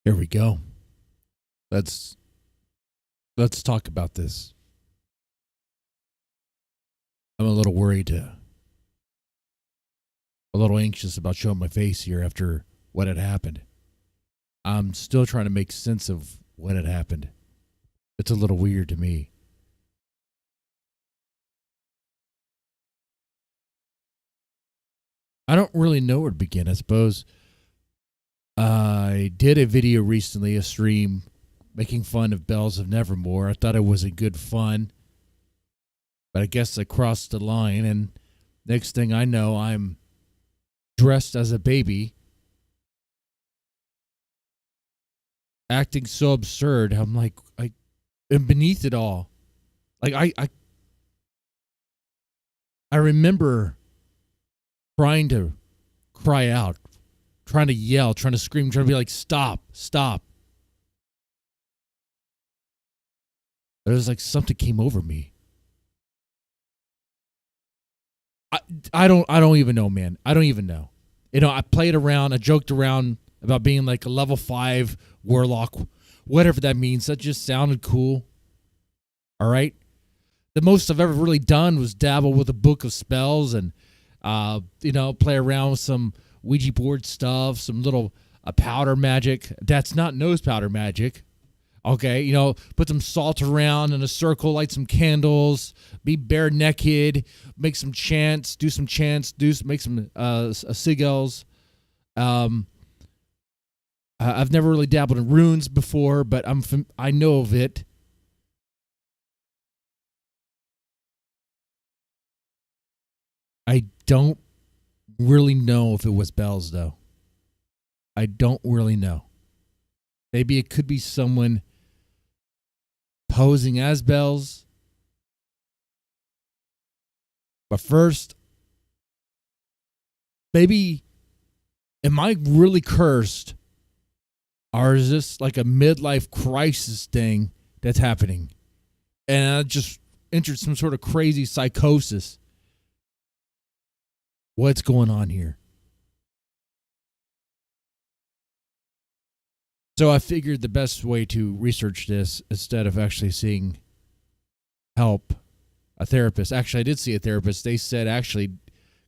Here we go. Let's talk about this. I'm a little worried, a little anxious about showing my face here after what had happened. I'm still trying to make sense of what had happened. It's a little weird to me. I don't really know where to begin. I suppose I did a video recently, a stream, making fun of Bells of Nevermore. I thought it was a good fun, but I guess I crossed the line, and next thing I know, I'm dressed as a baby, acting so absurd. I'm like, I am beneath it all. Like I remember trying to cry out, trying to yell, trying to scream, trying to be like, stop, stop. There was like something came over me. I don't even know, man. I don't even know. You know, I played around, I joked around about being like a level 5 warlock, whatever that means. That just sounded cool. All right. The most I've ever really done was dabble with a book of spells and, play around with some Ouija board stuff, some little powder magic. That's not nose powder magic. Okay, put some salt around in a circle, light some candles, be bare naked, make some chants, make some sigils. I've never really dabbled in runes before, but I know of it. I don't really know if it was bells, though. I don't really know. Maybe it could be someone posing as bells. But first, maybe, am I really cursed? Or is this like a midlife crisis thing that's happening? And I just entered some sort of crazy psychosis. What's going on here? So I figured the best way to research this, instead of actually seeing help, a therapist. Actually, I did see a therapist. They said actually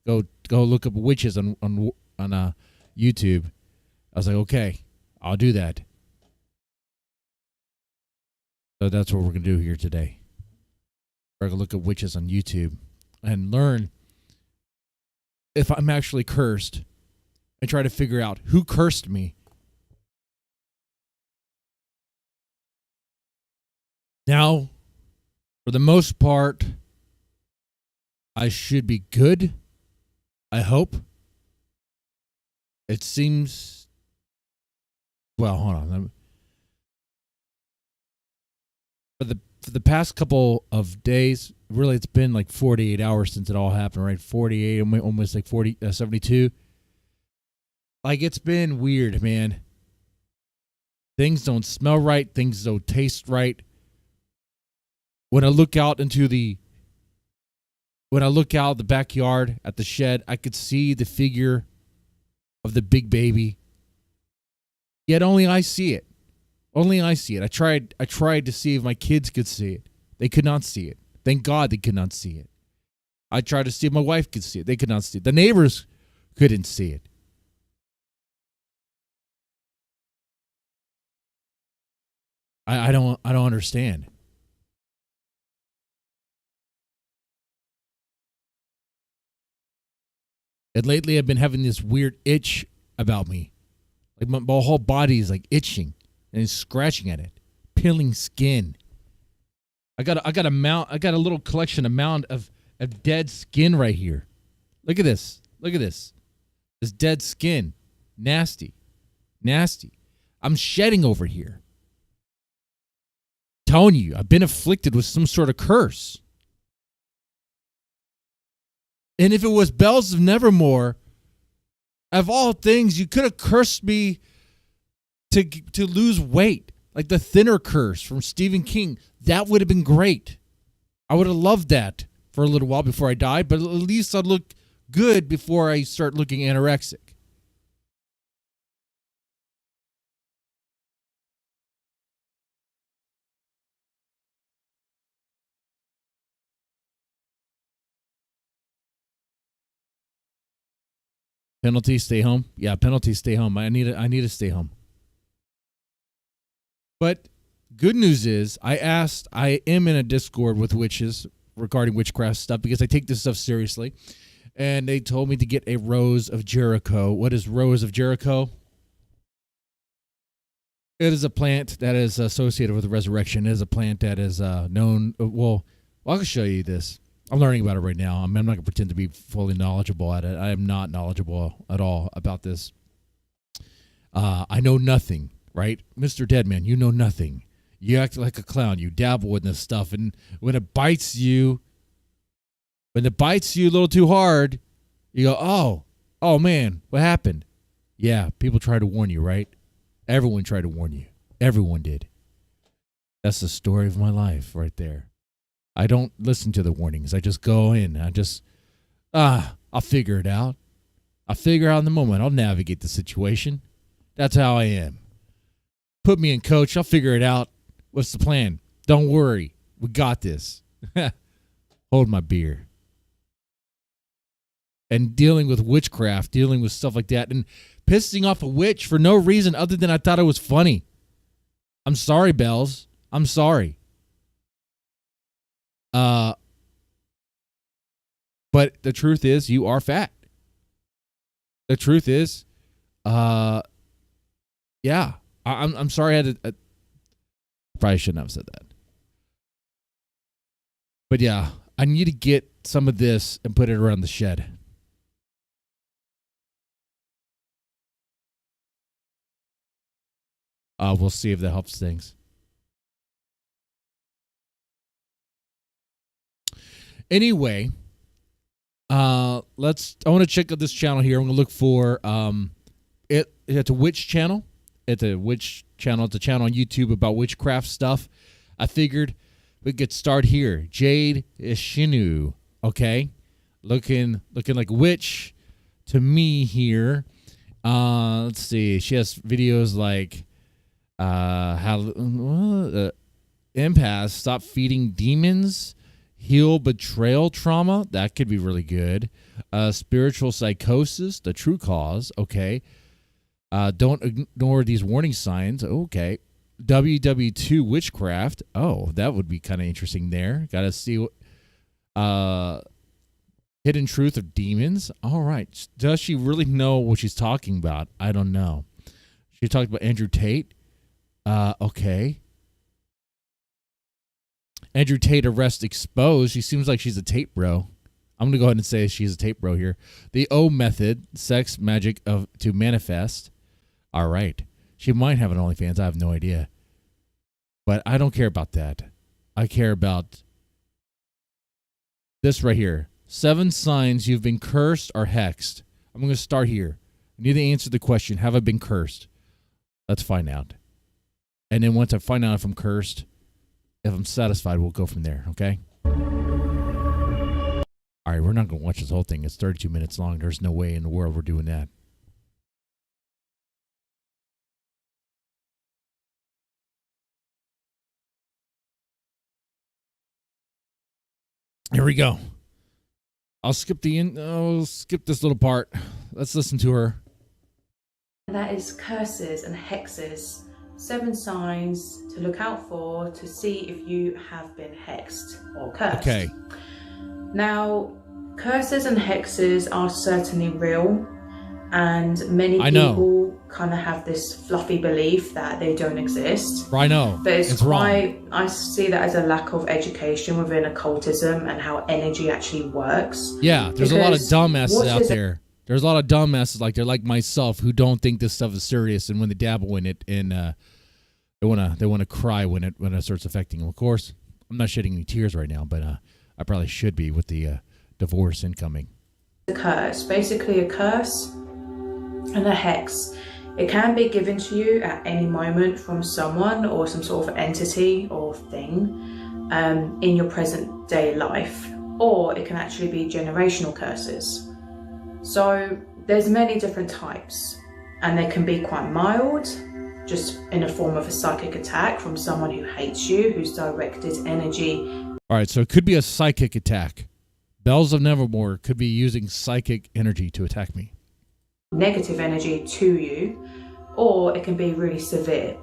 go look up witches on YouTube. I was like, okay, I'll do that. So that's what we're gonna do here today. We're gonna look at witches on YouTube and learn if I'm actually cursed, and try to figure out who cursed me. Now, for the most part, I should be good. I hope. It seems... Well, hold on. For the past couple of days, really it's been like 48 hours since it all happened, right? 48, almost like 72. Like, it's been weird, man. Things don't smell right. Things don't taste right. When I look out the backyard at the shed, I could see the figure of the big baby. Yet only I see it. Only I see it. I tried to see if my kids could see it. They could not see it. Thank God they could not see it. I tried to see if my wife could see it. They could not see it. The neighbors couldn't see it. I don't understand. And lately I've been having this weird itch about me. Like my whole body is like itching and scratching at it, peeling skin. I got a little collection, a mound of dead skin right here. Look at this. This dead skin. Nasty. I'm shedding over here. I'm telling you, I've been afflicted with some sort of curse. And if it was Bells of Nevermore, of all things, you could have cursed me to lose weight, like the thinner curse from Stephen King. That would have been great. I would have loved that for a little while before I died, but at least I'd look good before I start looking anorexic. Penalty, stay home. Yeah, penalty, stay home. I need to stay home. But good news is, I am in a Discord with witches regarding witchcraft stuff because I take this stuff seriously. And they told me to get a Rose of Jericho. What is Rose of Jericho? It is a plant that is associated with the resurrection. It is a plant that is known. Well, I can show you this. I'm learning about it right now. I'm not going to pretend to be fully knowledgeable at it. I am not knowledgeable at all about this. I know nothing, right? Mr. Deadman, you know nothing. You act like a clown. You dabble in this stuff. And when it bites you a little too hard, you go, oh man, what happened? Yeah, people try to warn you, right? Everyone tried to warn you. Everyone did. That's the story of my life right there. I don't listen to the warnings. I just go in. I'll figure it out. I'll figure out in the moment. I'll navigate the situation. That's how I am. Put me in, coach. I'll figure it out. What's the plan? Don't worry. We got this. Hold my beer. And dealing with witchcraft, dealing with stuff like that, and pissing off a witch for no reason other than I thought it was funny. I'm sorry, Bells. I'm sorry. But the truth is, you are fat. The truth is, yeah. I'm sorry. I probably shouldn't have said that. But yeah, I need to get some of this and put it around the shed. We'll see if that helps things. Anyway, I want to check out this channel here. I'm going to look for it's a witch channel. It's a witch channel. It's a channel on YouTube about witchcraft stuff. I figured we could start here. Jade Ishinu, okay? Looking like a witch to me here. Let's see. She has videos like empaths stop feeding demons, heal betrayal trauma. That could be really good. Spiritual psychosis, the true cause. Okay. Don't ignore these warning signs. Okay. WW2 witchcraft. Oh, that would be kind of interesting there. Got to see hidden truth of demons. All right. Does she really know what she's talking about? I don't know. She talked about Andrew Tate. Okay. Andrew Tate arrest exposed. She seems like she's a Tate bro. I'm going to go ahead and say she's a Tate bro here. The O method, sex magic to manifest. All right. She might have an OnlyFans. I have no idea. But I don't care about that. I care about this right here. 7 signs you've been cursed or hexed. I'm going to start here. I need to answer the question, have I been cursed? Let's find out. And then once I find out if I'm cursed, if I'm satisfied, we'll go from there, okay? All right, we're not going to watch this whole thing. It's 32 minutes long. There's no way in the world we're doing that. Here we go. I'll skip this little part. Let's listen to her. And that is curses and hexes. 7 signs to look out for to see if you have been hexed or cursed. Okay. Now, curses and hexes are certainly real, and many people kind of have this fluffy belief that they don't exist. I know. But it's wrong. I see that as a lack of education within occultism and how energy actually works. Yeah, there's a lot of dumbasses out there. There's a lot of dumbasses like they're like myself who don't think this stuff is serious, and when they dabble in it, and they wanna cry when it starts affecting them. Of course, I'm not shedding any tears right now, but I probably should be with the divorce incoming. A curse, basically a curse and a hex. It can be given to you at any moment from someone or some sort of entity or thing in your present day life, or it can actually be generational curses. So there's many different types, and they can be quite mild, just in a form of a psychic attack from someone who hates you, who's directed energy. All right, so it could be a psychic attack. Bells of Nevermore could be using psychic energy to attack me. negative energy to you, or it can be really severe,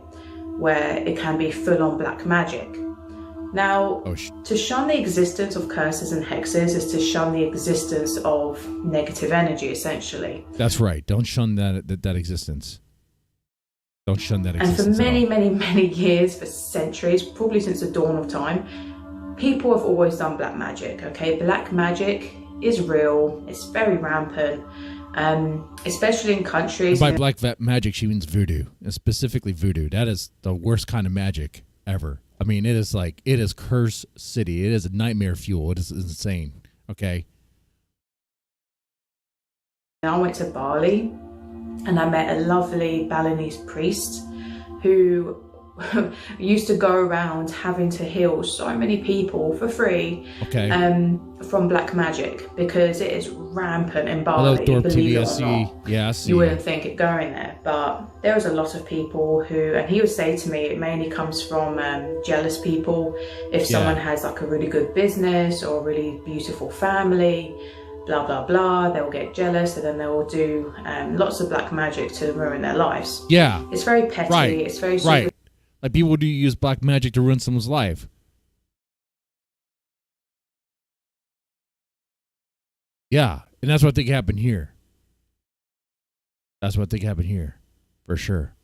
where it can be full-on black magic. Now, to shun the existence of curses and hexes is to shun the existence of negative energy, essentially. That's right. Don't shun that existence. Don't shun that existence. And for many years, for centuries, probably since the dawn of time, people have always done black magic, okay? Black magic is real. It's very rampant, especially in countries. And by black magic, she means voodoo, and specifically voodoo. That is the worst kind of magic ever. I mean, it is curse city. It is a nightmare fuel. It is insane, okay? I went to Bali, and I met a lovely Balinese priest who used to go around having to heal so many people for free, from black magic, because it is rampant in Bali. Believe it or not. Yeah, I see. You wouldn't think it going there, but there was a lot of people who, and he would say to me, it mainly comes from jealous people. If someone has like a really good business or a really beautiful family, blah blah blah, they'll get jealous, and then they will do lots of black magic to ruin their lives. Yeah, it's very petty. Right. It's very right. Like people do use black magic to ruin someone's life. Yeah, and that's what I think happened here. That's what I think happened here, for sure.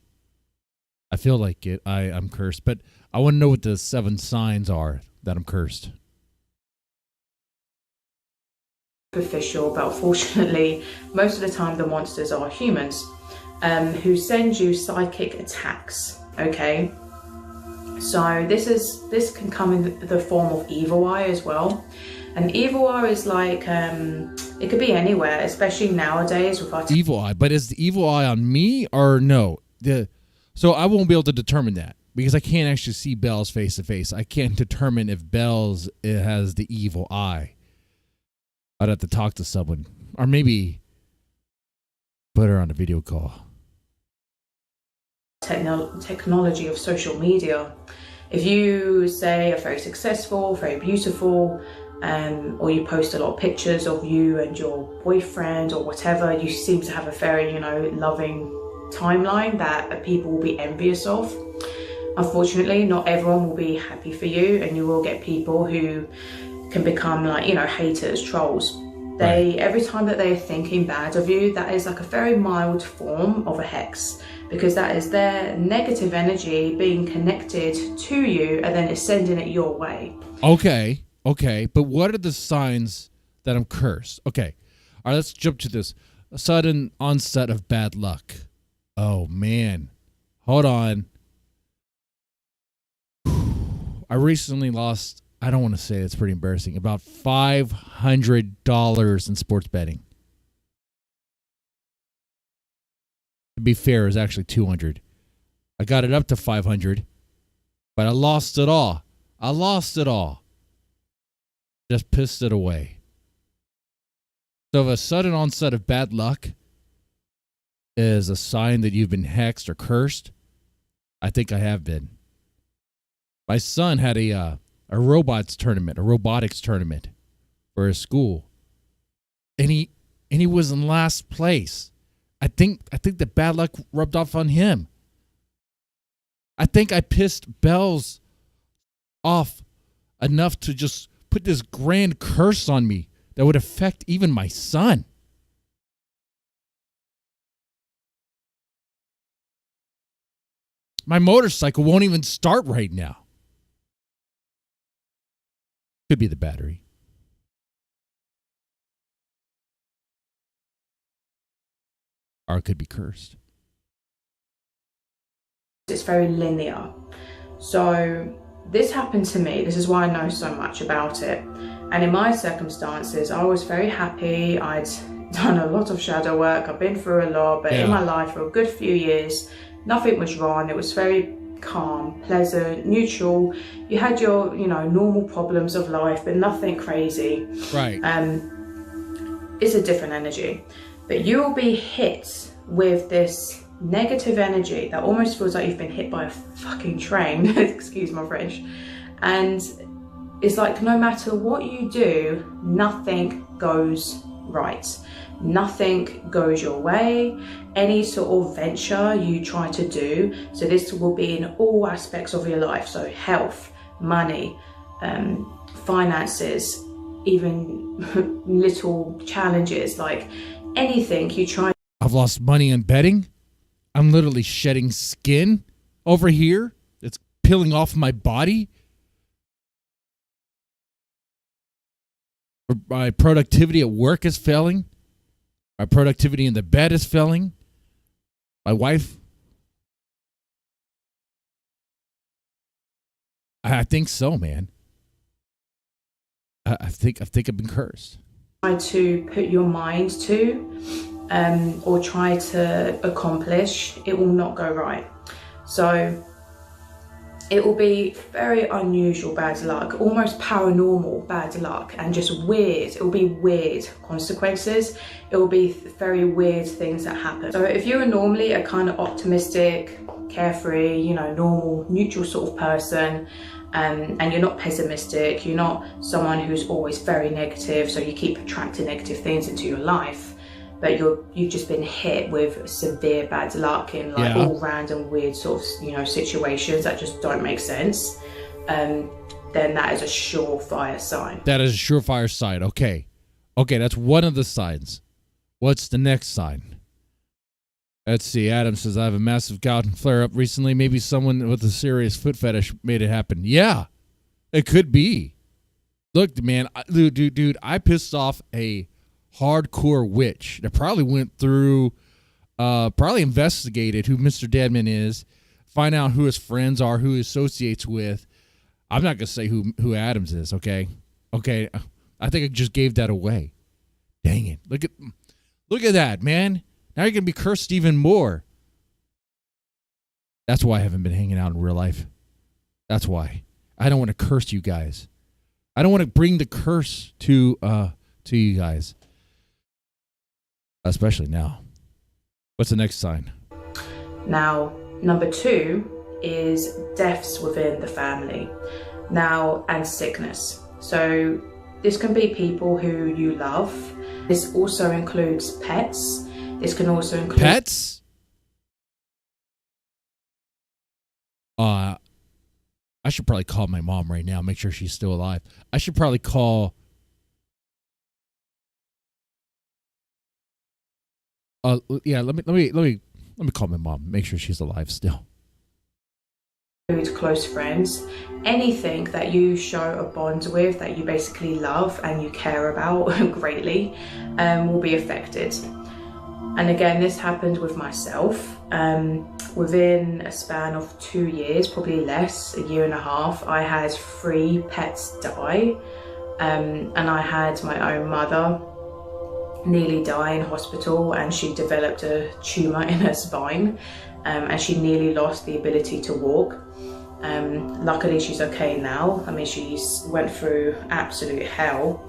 I feel like it. I'm cursed, but I want to know what the 7 signs are that I'm cursed. Superficial, but unfortunately, most of the time the monsters are humans, who send you psychic attacks. Okay, so this can come in the form of evil eye as well. And evil eye is like it could be anywhere, especially nowadays with our evil eye. But is the evil eye on me or no? So I won't be able to determine that because I can't actually see Bells face to face. I can't determine if Bells has the evil eye. I'd have to talk to someone, or maybe put her on a video call. Technology of social media. If you say are very successful, very beautiful, or you post a lot of pictures of you and your boyfriend or whatever, you seem to have a very, loving timeline that people will be envious of. Unfortunately, not everyone will be happy for you, and you will get people who can become like, haters, trolls. Every time that they're thinking bad of you, that is like a very mild form of a hex, because that is their negative energy being connected to you, and then it's sending it your way. Okay, but what are the signs that I'm cursed? Okay, all right, let's jump to this. A sudden onset of bad luck. Oh, man. Hold on. I recently lost, I don't want to say it's pretty embarrassing, about $500 in sports betting. To be fair, it was actually $200. I got it up to $500, but I lost it all. Just pissed it away. So if a sudden onset of bad luck is a sign that you've been hexed or cursed, I think I have been. My son had a robotics tournament for his school, and he was in last place. I think the bad luck rubbed off on him. I think I pissed Bells off enough to just put this grand curse on me that would affect even my son. My motorcycle won't even start right now. Could be the battery. Or it could be cursed. It's very linear. So this happened to me. This is why I know so much about it. And in my circumstances, I was very happy. I'd done a lot of shadow work. I've been through a lot, but in my life for a good few years, nothing was wrong. It was very calm, pleasant, neutral. You had your, normal problems of life, but nothing crazy. Right. It's a different energy. But you will be hit with this negative energy that almost feels like you've been hit by a fucking train. Excuse my French. And it's like no matter what you do, nothing goes right. nothing goes your way, any sort of venture you try to do. So this will be in all aspects of your life. So health, money, finances, even little challenges, like anything you try. I've lost money in betting. I'm literally shedding skin over here. It's peeling off my body. My productivity at work is failing. My productivity in the bed is failing. My wife, I think so, man. I think I've been cursed. Try to put your mind to, or try to accomplish, it will not go right. So it will be very unusual bad luck, almost paranormal bad luck, and just weird. It will be weird consequences. It will be very weird things that happen. So if you're normally a kind of optimistic, carefree, you know, normal, neutral sort of person, and you're not pessimistic, you're not someone who's always very negative, so you keep attracting negative things into your life, but you've just been hit with severe bad luck in like all random weird sort of, you know, situations that just don't make sense, then that is a surefire sign. That is a surefire sign. Okay, that's one of the signs. What's the next sign? Let's see. Adam says, I have a massive gout and flare-up recently. Maybe someone with a serious foot fetish made it happen. Yeah, it could be. Look, man, dude, I pissed off a hardcore witch that probably went through, probably investigated who Mr. Deadman is, find out who his friends are, who he associates with. I'm not going to say who Adams is, okay? Okay, I think I just gave that away. Dang it. Look at that, man. Now you're going to be cursed even more. That's why I haven't been hanging out in real life. That's why. I don't want to curse you guys. I don't want to bring the curse to you guys. Especially now. What's the next sign? Now, number 2 is deaths within the family. Now, and sickness. So this can be people who you love. This also includes pets. This can also include pets. I should probably call my mom right now, make sure she's still alive. I should probably call let me call my mom, make sure she's alive still. Close friends, anything that you show a bond with, that you basically love and you care about greatly, will be affected. And again, this happened with myself. Within a span of 2 years, probably less, a year and a half, I had 3 pets die. And I had my own mother nearly die in hospital, and she developed a tumour in her spine, and she nearly lost the ability to walk. Luckily, she's okay now. I mean, she's went through absolute hell.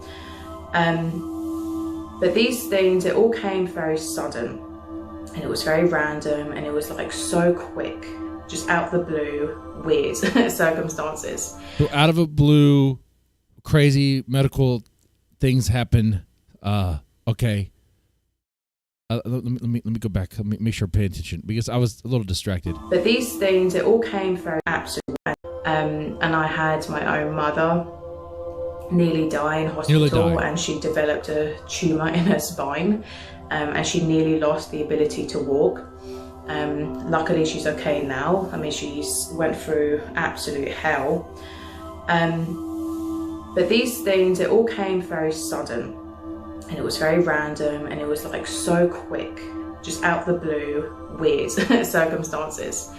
But these things, it all came very sudden, and it was very random, and it was like so quick, just out the blue, weird circumstances. So out of the blue, crazy medical things happen. Okay. Let me go back. Let me make sure I pay attention, because I was a little distracted. But these things, it all came very absolute. And I had my own mother nearly die in hospital, and she developed a tumour in her spine, and she nearly lost the ability to walk. Luckily, she's okay now. I mean, she's went through absolute hell. But these things, it all came very sudden, and it was very random, and it was like so quick, just out the blue, weird circumstances.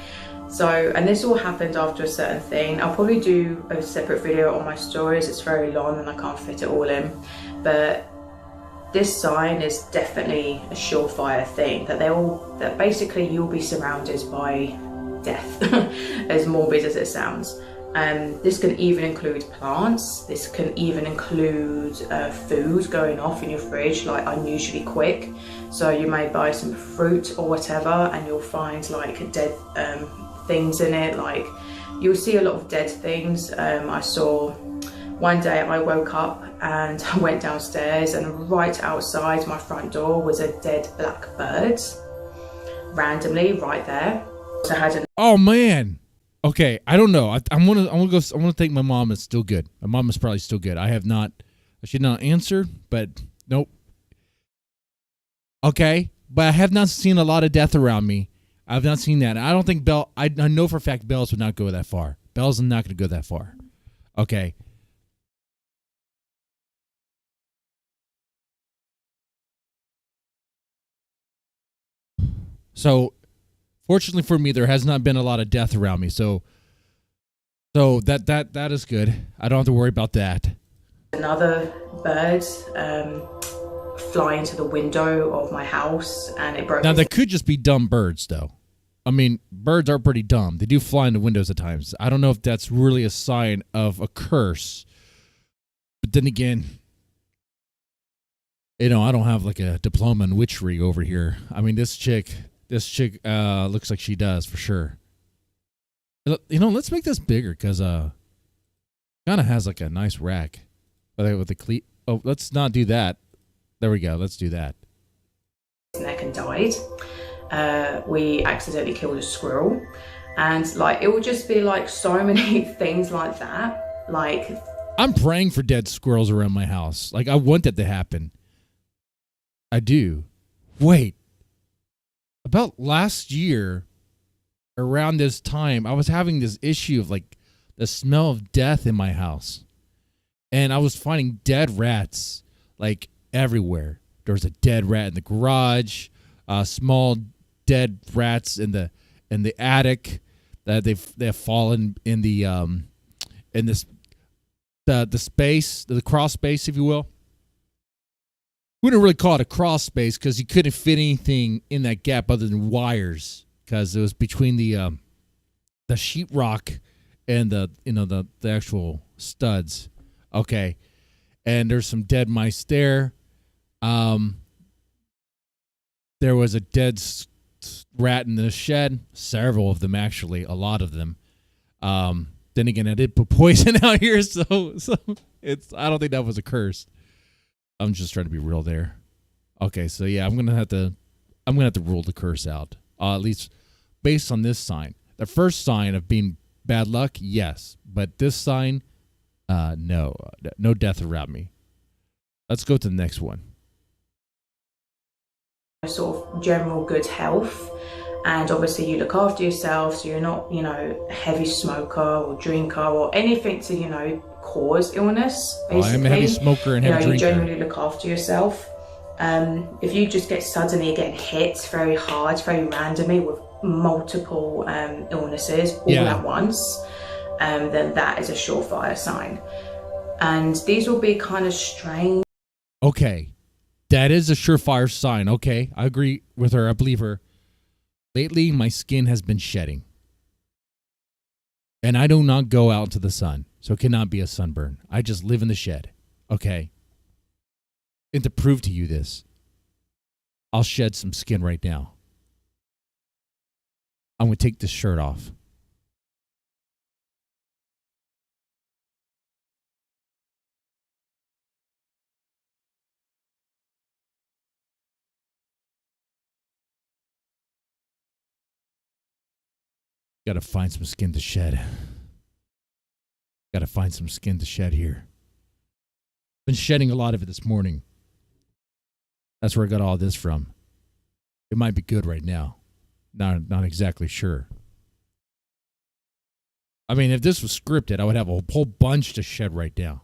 So, and this all happened after a certain thing. I'll probably do a separate video on my stories. It's very long and I can't fit it all in. But this sign is definitely a surefire thing, that basically you'll be surrounded by death, as morbid as it sounds. This can even include plants. This can even include food going off in your fridge, like unusually quick. So you may buy some fruit or whatever, and you'll find like dead things in it. Like you'll see a lot of dead things. I saw one day I woke up and I went downstairs, and right outside my front door was a dead black bird, randomly right there. So I had an Oh man. Okay, I don't know. I'm gonna think my mom is still good. My mom is probably still good. I should not answer, but nope. Okay, but I have not seen a lot of death around me. I've not seen that. I don't think I know for a fact Bells would not go that far. Bells is not going to go that far. Okay. So, fortunately for me, there has not been a lot of death around me. So that is good. I don't have to worry about that. Another bird fly into the window of my house, and it broke. Now, that could just be dumb birds, though. I mean, birds are pretty dumb. They do fly into windows at times. I don't know if that's really a sign of a curse. But then again, I don't have like a diploma in witchery over here. I mean, this chick looks like she does for sure. Let's make this bigger because kind of has like a nice rack with the cleat. Oh, let's not do that. There we go. Let's do that. Neck and died. We accidentally killed a squirrel, and like it would just be like so many things like that. Like, I'm praying for dead squirrels around my house. Like, I want that to happen. I do. Wait. About last year, around this time, I was having this issue of like the smell of death in my house, and I was finding dead rats like everywhere. There was a dead rat in the garage, small dead rats in the attic that they've fallen in the space, the crawl space, if you will. Wouldn't really call it a crawl space because you couldn't fit anything in that gap other than wires, because it was between the sheetrock and the actual studs. Okay, and there's some dead mice there. There was a dead rat in the shed. Several of them, actually, a lot of them. Then again, I did put poison out here, so it's. I don't think that was a curse. I'm just trying to be real there. Okay, so yeah, I'm gonna have to rule the curse out. At least based on this sign. The first sign of being bad luck, yes, but this sign, no death around me. Let's go to the next one. Sort of general good health, and obviously you look after yourself, so you're not a heavy smoker or drinker or anything to cause illness, basically. Well, I'm a heavy smoker and heavy drinker. You generally look after yourself. If you just get suddenly getting hit very hard, very randomly with multiple illnesses all at once, then that is a surefire sign, and these will be kind of strange. Okay. That is a surefire sign. Okay, I agree with her. I believe her. Lately, my skin has been shedding. And I do not go out into the sun, so it cannot be a sunburn. I just live in the shed. Okay? And to prove to you this, I'll shed some skin right now. I'm going to take this shirt off. Got to find some skin to shed. Got to find some skin to shed here. Been shedding a lot of it this morning. That's where I got all this from. It might be good right now. Not exactly sure. I mean, if this was scripted, I would have a whole bunch to shed right now.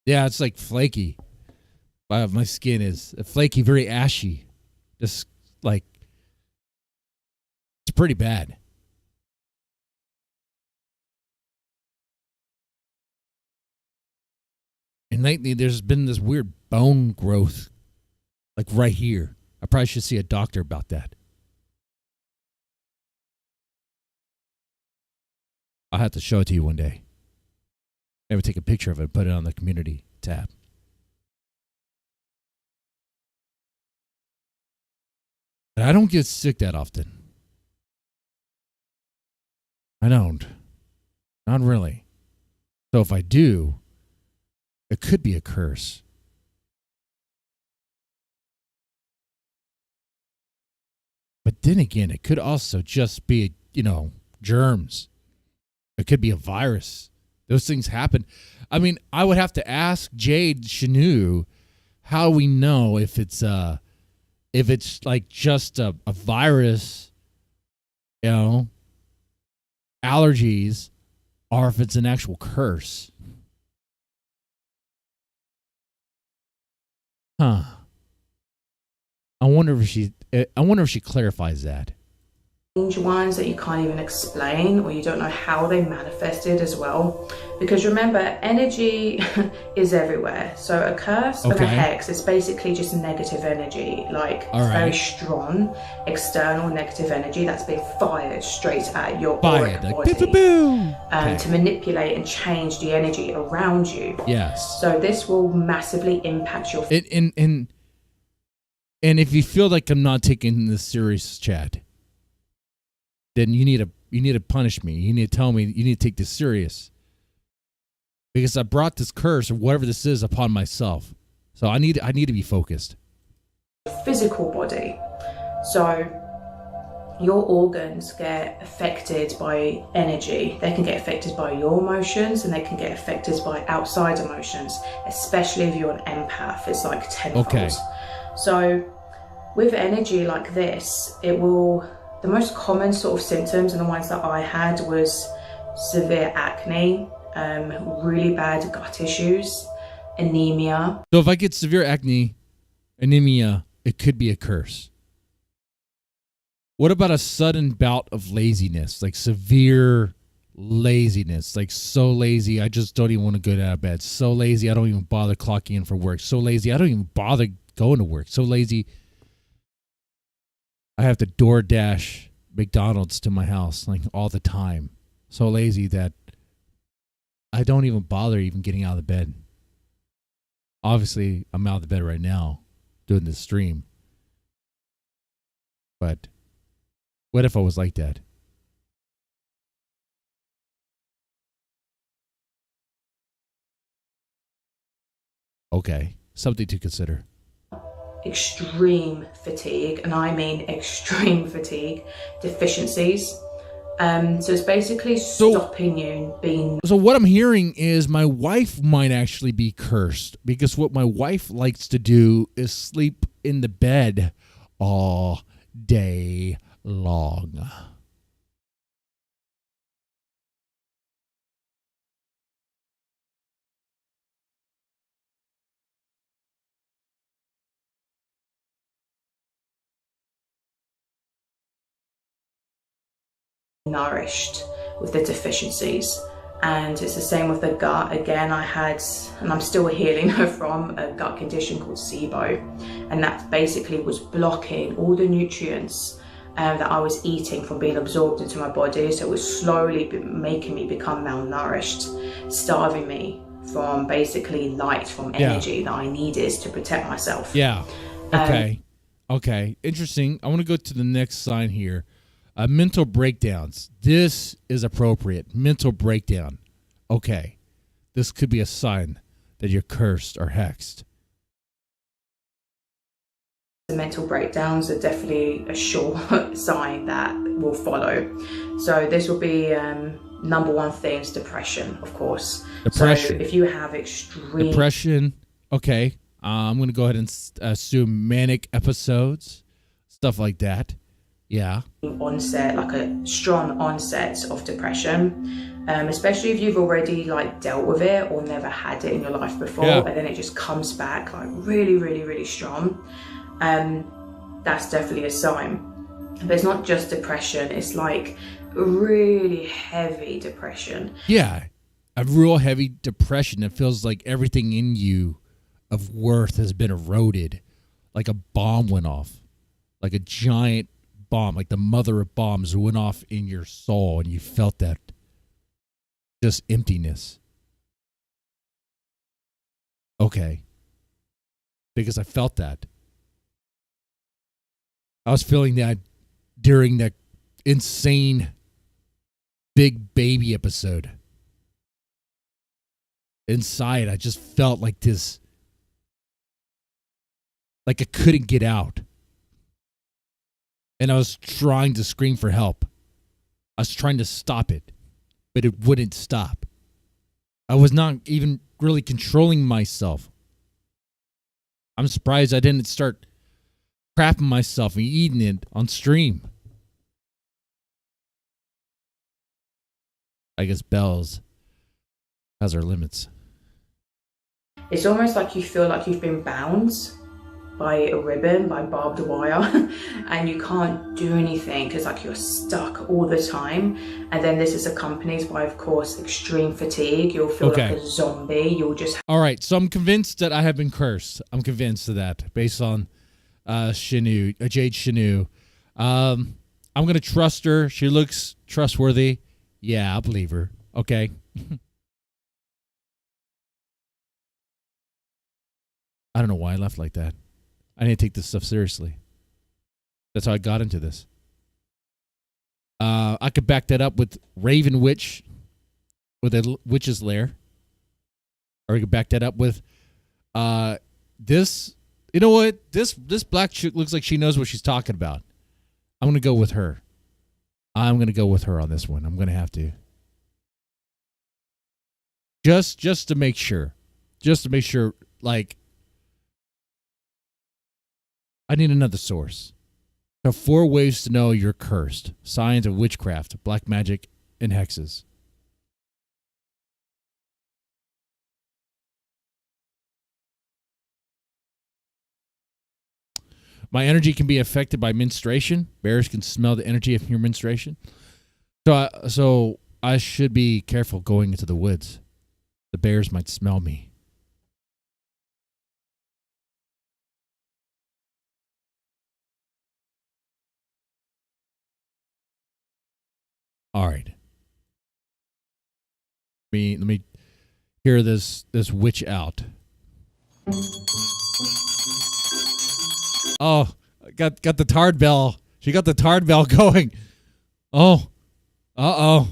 Yeah, it's like flaky. My skin is flaky, very ashy. Just like, it's pretty bad. And lately, there's been this weird bone growth, like right here. I probably should see a doctor about that. I'll have to show it to you one day. Maybe take a picture of it and put it on the community tab. And I don't get sick that often. I don't. Not really. So if I do, it could be a curse. But then again, it could also just be, germs. It could be a virus. Those things happen. I mean, I would have to ask Jade Chanu how we know if it's like just a virus, allergies, or if it's an actual curse. Huh. I wonder if she clarifies that. Ones that you can't even explain, or you don't know how they manifested as well, because remember, energy is everywhere. So a curse or a hex is basically just negative energy, like very strong external negative energy that's been fired straight at your auric body, to manipulate and change the energy around you. Yes. So this will massively impact your and if you feel like I'm not taking this serious, Chad, then you need to punish me. You need to tell me you need to take this serious, because I brought this curse or whatever this is upon myself. So I need to be focused. Physical body. So your organs get affected by energy. They can get affected by your emotions, and they can get affected by outside emotions, especially if you're an empath. It's like tenfold. Okay. So with energy like this, the most common sort of symptoms, and the ones that I had, was severe acne, really bad gut issues, anemia. So if I get severe acne, anemia, it could be a curse. What about a sudden bout of laziness, like severe laziness, like so lazy I just don't even want to get out of bed, so lazy I don't even bother clocking in for work, so lazy I don't even bother going to work, so lazy I have to DoorDash McDonald's to my house like all the time. So lazy that I don't even bother even getting out of the bed. Obviously, I'm out of the bed right now doing this stream. But what if I was like that? Okay, something to consider. Extreme fatigue, and I mean extreme fatigue, deficiencies. So it's basically stopping you being... So what I'm hearing is my wife might actually be cursed, because what my wife likes to do is sleep in the bed all day long. Nourished with the deficiencies. And it's the same with the gut. Again, I had, and I'm still healing from, a gut condition called SIBO, and that basically was blocking all the nutrients that I was eating from being absorbed into my body. So it was slowly making me become malnourished, starving me from basically light, from energy that I needed to protect myself. Yeah. Okay. Interesting. I want to go to the next sign here. Mental breakdowns. This is appropriate. Mental breakdown. Okay. This could be a sign that you're cursed or hexed. The mental breakdowns are definitely a sure sign that will follow. So this will be number one thing is depression, of course. Depression. So if you have extreme... Depression. Okay. I'm going to go ahead and assume manic episodes. Stuff like that. Yeah. Onset, like a strong onset of depression, especially if you've already like dealt with it or never had it in your life before, and then it just comes back like really, really, really strong. That's definitely a sign. But it's not just depression, it's like really heavy depression. Yeah, a real heavy depression that feels like everything in you of worth has been eroded, like a bomb went off, like a giant bomb, like the mother of bombs went off in your soul, and you felt that just emptiness. Okay. Because I felt that. I was feeling that during that insane big baby episode. Inside, I just felt like this, like I couldn't get out. And I was trying to scream for help. I was trying to stop it, but it wouldn't stop. I was not even really controlling myself. I'm surprised I didn't start crapping myself and eating it on stream. I guess Bells has her limits. It's almost like you feel like you've been bound by a ribbon, by barbed wire, and you can't do anything. It's like you're stuck all the time. And then this is accompanied by, of course, extreme fatigue. You'll feel like a zombie. You'll just... All right, so I'm convinced that I have been cursed. I'm convinced of that based on Jade Shinu. I'm going to trust her. She looks trustworthy. Yeah, I'll believe her. Okay. I don't know why I left like that. I need to take this stuff seriously. That's how I got into this. I could back that up with Raven Witch, with a witch's lair. Or I could back that up with this. You know what? This black chick looks like she knows what she's talking about. I'm going to go with her. I'm going to go with her on this one. I'm going to have to. Just to make sure. Just to make sure, like, I need another source. There are 4 ways to know you're cursed. Signs of witchcraft, black magic, and hexes. My energy can be affected by menstruation. Bears can smell the energy of your menstruation. So I should be careful going into the woods. The bears might smell me. All right. Let me hear this witch out. Oh, got the tard bell. She got the tard bell going. Oh. Uh-oh.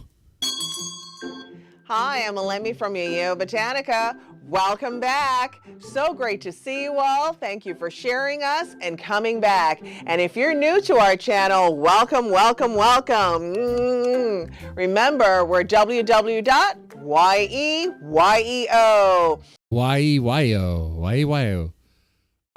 Hi, I'm Alemi from Yo Botanica. Welcome back. So great to see you all. Thank you for sharing us and coming back. And if you're new to our channel, welcome, welcome, welcome. Remember, we're www.yeyeo. Yeyeo.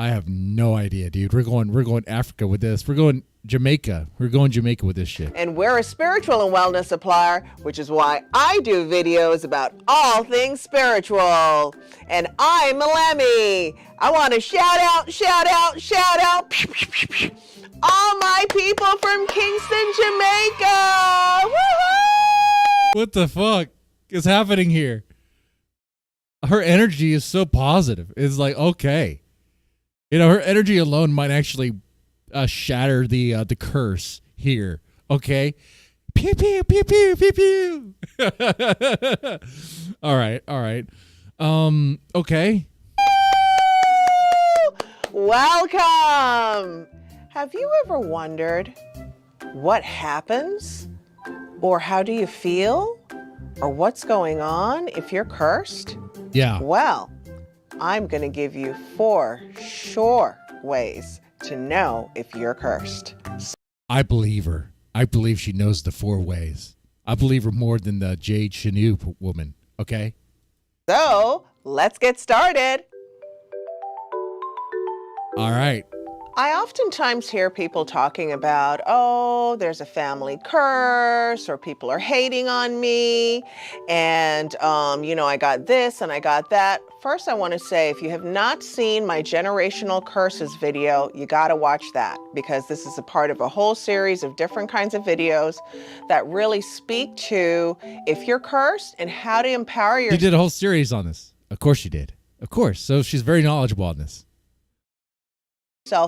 I have no idea, dude. We're going Africa with this. We're going Jamaica. We're going Jamaica with this shit. And we're a spiritual and wellness supplier, which is why I do videos about all things spiritual. And I'm Alemi. I want to shout out all my people from Kingston, Jamaica. Woohoo! What the fuck is happening here? Her energy is so positive. It's like, okay. You know, her energy alone might actually shatter the curse here. Okay, pew pew pew pew pew pew. All right. Okay. Welcome. Have you ever wondered what happens, or how do you feel, or what's going on if you're cursed? Yeah. Well, I'm going to give you 4 sure ways to know if you're cursed. I believe her. I believe she knows the 4 ways. I believe her more than the Jade Shinu woman. Okay? So, let's get started. All right. I oftentimes hear people talking about, oh, there's a family curse, or people are hating on me, and, I got this and I got that. First, I want to say, if you have not seen my generational curses video, you got to watch that, because this is a part of a whole series of different kinds of videos that really speak to if you're cursed and how to empower yourself. You did a whole series on this. Of course you did. Of course. So she's very knowledgeable on this.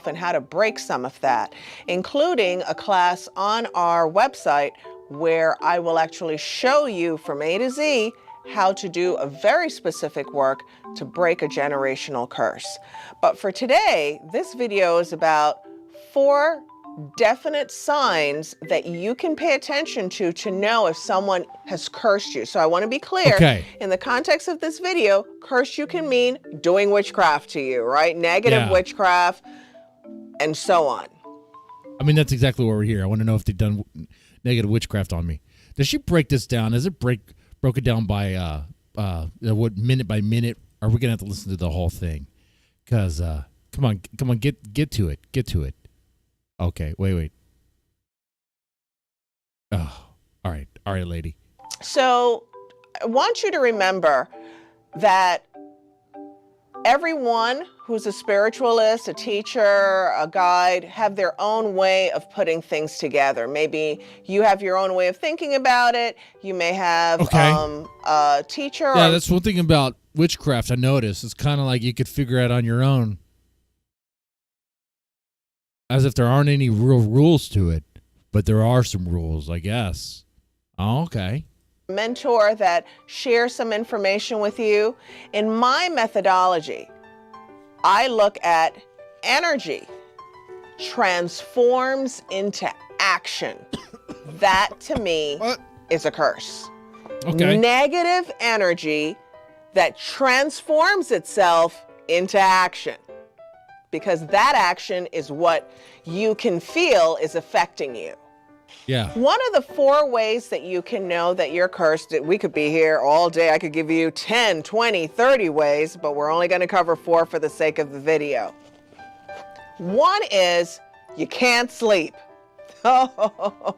And how to break some of that, including a class on our website where I will actually show you from A to Z how to do a very specific work to break a generational curse. But for today, this video is about 4 definite signs that you can pay attention to know if someone has cursed you. So I want to be clear. Okay. In the context of this video, curse you can mean doing witchcraft to you, right? Negative witchcraft and so on. I mean, that's exactly what we're here. I want to know if they've done negative witchcraft on me. Does she break this down? Is it broke it down by what minute by minute? Are we gonna have to listen to the whole thing? Because come on, get to it. Okay, wait. Oh, all right, lady. So I want you to remember that everyone who's a spiritualist, a teacher, a guide, have their own way of putting things together. Maybe you have your own way of thinking about it. You may have a teacher. Yeah, that's one thing about witchcraft I noticed. It's kind of like you could figure it out on your own. As if there aren't any real rules to it, but there are some rules, I guess. Oh, okay. Mentor that shares some information with you. In my methodology, I look at energy transforms into action. That to me is a curse. Okay. Negative energy that transforms itself into action, because that action is what you can feel is affecting you. Yeah. One of the 4 ways that you can know that you're cursed, we could be here all day. I could give you 10, 20, 30 ways, but we're only going to cover 4 for the sake of the video. One is you can't sleep. Oh,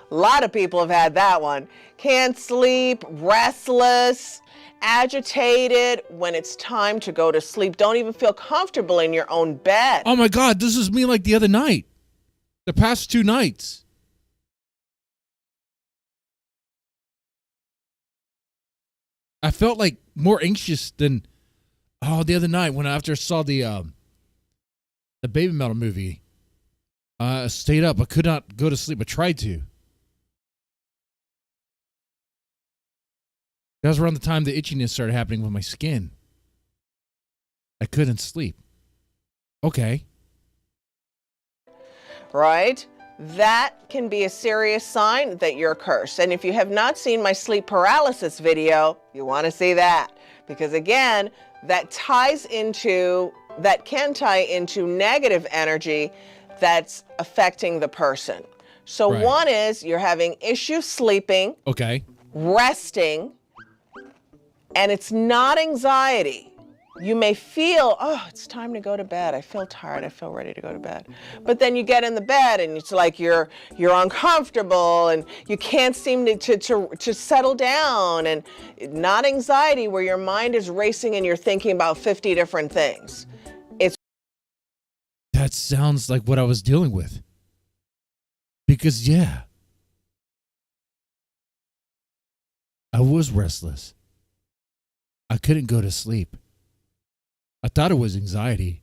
a lot of people have had that one. Can't sleep, restless, agitated when it's time to go to sleep. Don't even feel comfortable in your own bed. Oh my God, this is me like the other night. The past 2 nights. I felt like more anxious than the other night when after I saw the Baby Metal movie. I stayed up. I could not go to sleep. I tried to. That was around the time the itchiness started happening with my skin. I couldn't sleep. Okay. Right? That can be a serious sign that you're cursed. And if you have not seen my sleep paralysis video, you want to see that. Because again, that can tie into negative energy that's affecting the person. So Right. One is you're having issues sleeping, Okay. resting, and it's not anxiety. You may feel, it's time to go to bed. I feel tired. I feel ready to go to bed. But then you get in the bed and it's like you're uncomfortable and you can't seem to settle down, and not anxiety where your mind is racing and you're thinking about 50 different things. That sounds like what I was dealing with. Because, yeah, I was restless. I couldn't go to sleep. I thought it was anxiety,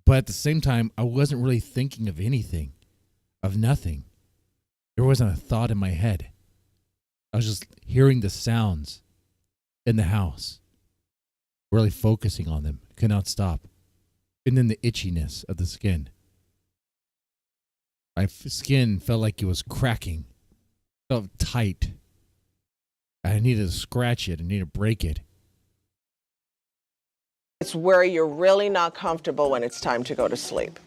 but at the same time, I wasn't really thinking of anything, of nothing. There wasn't a thought in my head. I was just hearing the sounds in the house, really focusing on them. Could not stop. And then the itchiness of the skin. My skin felt like it was cracking. Felt tight. I needed to scratch it. I needed to break it. It's where you're really not comfortable when it's time to go to sleep.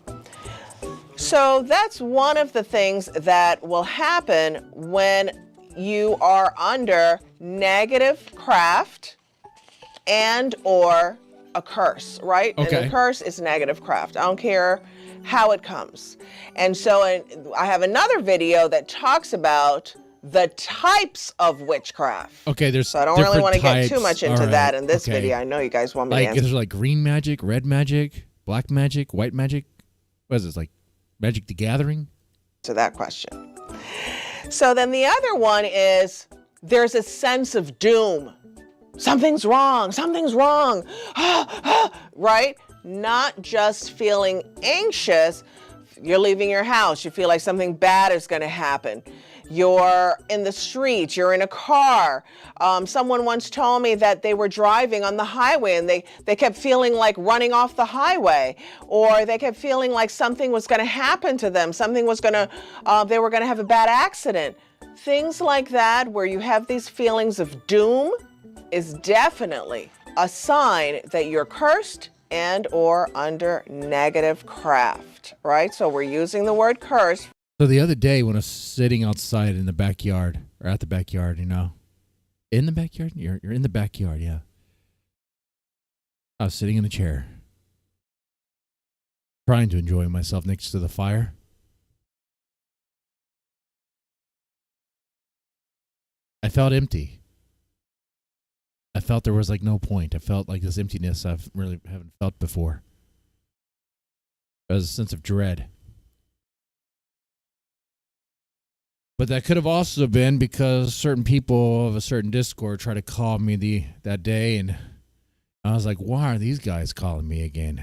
So that's one of the things that will happen when you are under negative craft and or a curse, right? Okay. And a curse is negative craft. I don't care how it comes. And so I have another video that talks about the types of witchcraft. Okay, So I don't really want to get too much into that in this okay. video. I know you guys want me to Like, answer. there's like green magic, red magic, black magic, white magic. What is this, like Magic the Gathering? To that question. So then the other one is there's a sense of doom. Something's wrong, right? Not just feeling anxious. You're leaving your house. You feel like something bad is going to happen. You're in the street, you're in a car. Someone once told me that they were driving on the highway and they kept feeling like running off the highway, or they kept feeling like something was going to happen to them. Something was going to, they were going to have a bad accident. Things like that, where you have these feelings of doom, is definitely a sign that you're cursed and or under negative craft, right? So we're using the word curse. So the other day when I was sitting outside in the backyard, or at the backyard, you know, in the backyard, you're in the backyard, yeah. I was sitting in a chair, trying to enjoy myself next to the fire. I felt empty. I felt there was like no point. I felt like this emptiness I've really haven't felt before. There was a sense of dread. But that could have also been because certain people of a certain Discord tried to call me that day, and I was like, why are these guys calling me again?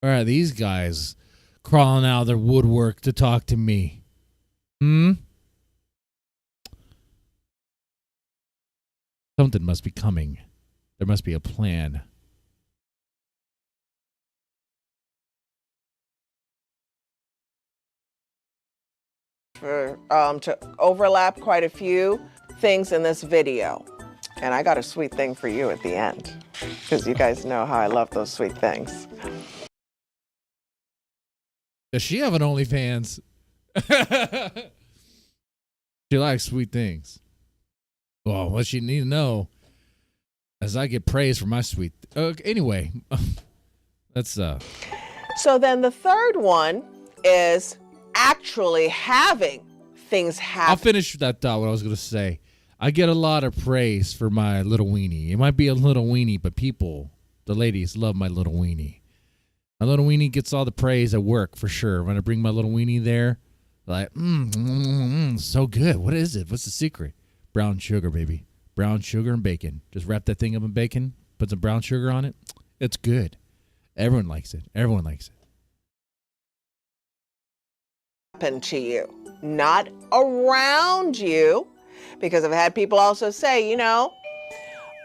Why are these guys crawling out of their woodwork to talk to me? Something must be coming. There must be a plan. To overlap quite a few things in this video. And I got a sweet thing for you at the end, because you guys know how I love those sweet things. Does she have an OnlyFans? She likes sweet things. Well, what you need to know is I get praise for my sweet. Anyway, that's So then the third one is actually having things happen. I'll finish that thought. What I was going to say. I get a lot of praise for my little weenie. It might be a little weenie, but people, the ladies, love my little weenie. My little weenie gets all the praise at work for sure. When I bring my little weenie there, like, so good. What is it? What's the secret? Brown sugar, baby. Brown sugar and bacon. Just wrap that thing up in bacon, put some brown sugar on it. It's good. Everyone likes it. Everyone likes it. Happen to you, not around you, because I've had people also say, you know,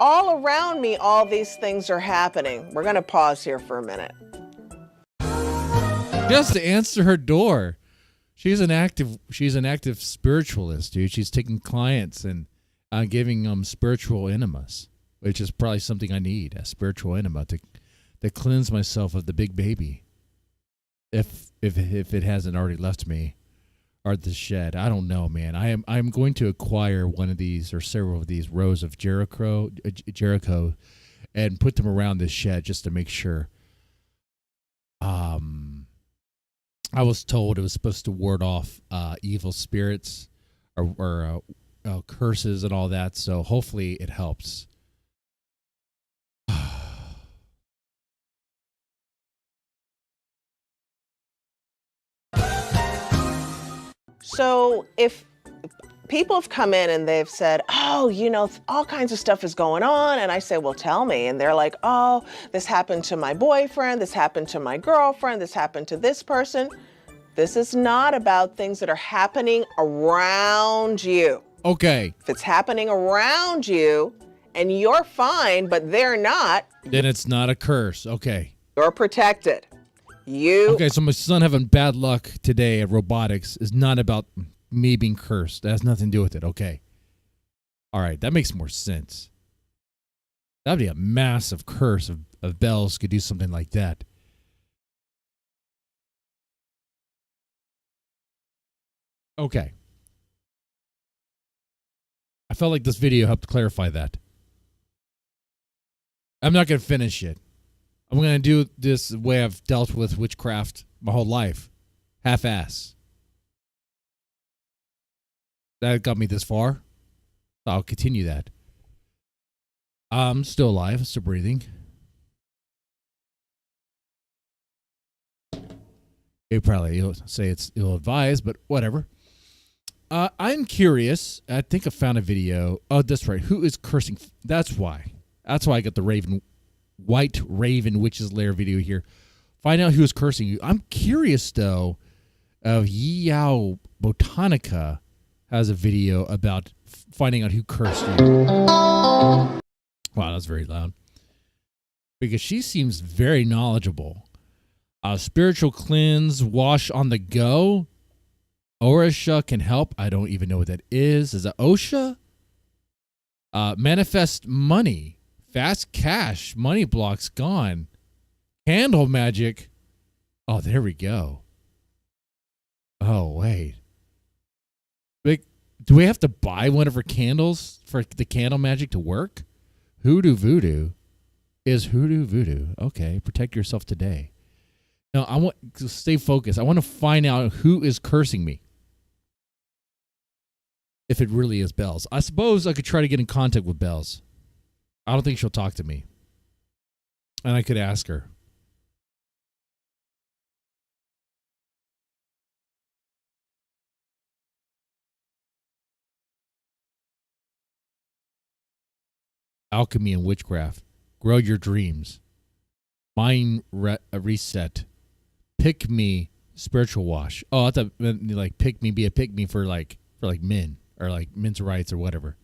all around me, all these things are happening. We're going to pause here for a minute. Just to answer her door. She's an active spiritualist, dude. She's taking clients and giving them spiritual enemas, which is probably something I need, a spiritual enema to cleanse myself of the big baby. If it hasn't already left me, or the shed, I don't know, man. I'm going to acquire one of these or several of these rows of Jericho, and put them around this shed just to make sure. I was told it was supposed to ward off evil spirits or curses and all that. So hopefully it helps. So if people have come in and they've said, oh, you know, all kinds of stuff is going on. And I say, well, tell me. And they're like, oh, this happened to my boyfriend. This happened to my girlfriend. This happened to this person. This is not about things that are happening around you. Okay. If it's happening around you and you're fine, but they're not, then it's not a curse. Okay. You're protected. Okay, so my son having bad luck today at robotics is not about me being cursed. That has nothing to do with it. Okay. All right, that makes more sense. That would be a massive curse if Bells could do something like that. Okay. I felt like this video helped clarify that. I'm not going to finish it. I'm going to do this the way I've dealt with witchcraft my whole life. Half-ass. That got me this far. I'll continue that. I'm still alive, still breathing. You probably say it's ill-advised, but whatever. I'm curious. I think I found a video. Oh, that's right. Who is cursing? That's why. That's why I got the White Raven Witch's Lair video here. Find out who is cursing you. I'm curious, though, of Yao Botanica. has a video about finding out who cursed you. Wow, that's very loud. Because she seems very knowledgeable. Spiritual cleanse, wash on the go. Orisha can help. I don't even know what that is. Is that OSHA? Manifest money. Fast cash. Money blocks gone. Candle magic. Oh, there we go. Oh, wait. Do we have to buy one of her candles for the candle magic to work? Hoodoo voodoo is hoodoo voodoo. Okay, protect yourself today. Now, I want to stay focused. I want to find out who is cursing me. If it really is Bells. I suppose I could try to get in contact with Bells. I don't think she'll talk to me. And I could ask her. Alchemy and witchcraft. Grow your dreams. Mind reset. Pick me spiritual wash. Oh, I thought like pick me, be a pick me for men or like men's rights or whatever.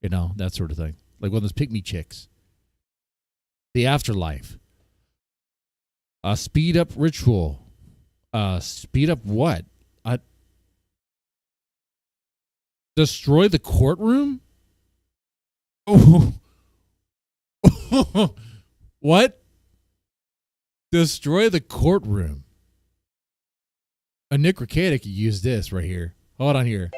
You know, that sort of thing. Like one of those pick me chicks. The afterlife. Speed up ritual. Speed up what? Destroy the courtroom? Oh. What? Destroy the courtroom. A Nick Ricada could use this right here. Hold on here.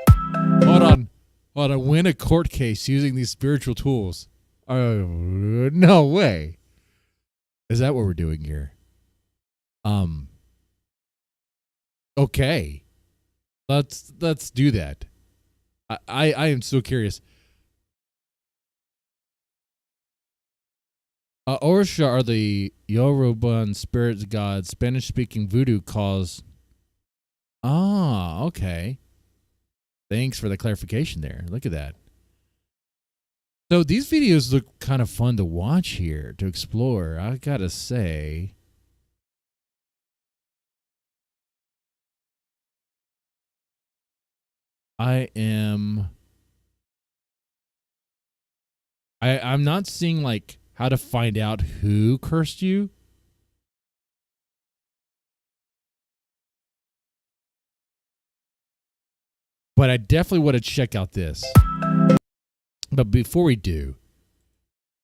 Hold on. Win a court case using these spiritual tools. Oh, no way. Is that what we're doing here? Okay. Let's do that. I am so curious. Orisha are the Yoruban spirit gods Spanish-speaking voodoo calls. Ah, okay. Thanks for the clarification there. Look at that. So these videos look kind of fun to watch here, to explore. I gotta say. I'm not seeing like how to find out who cursed you. But I definitely want to check out this. But before we do,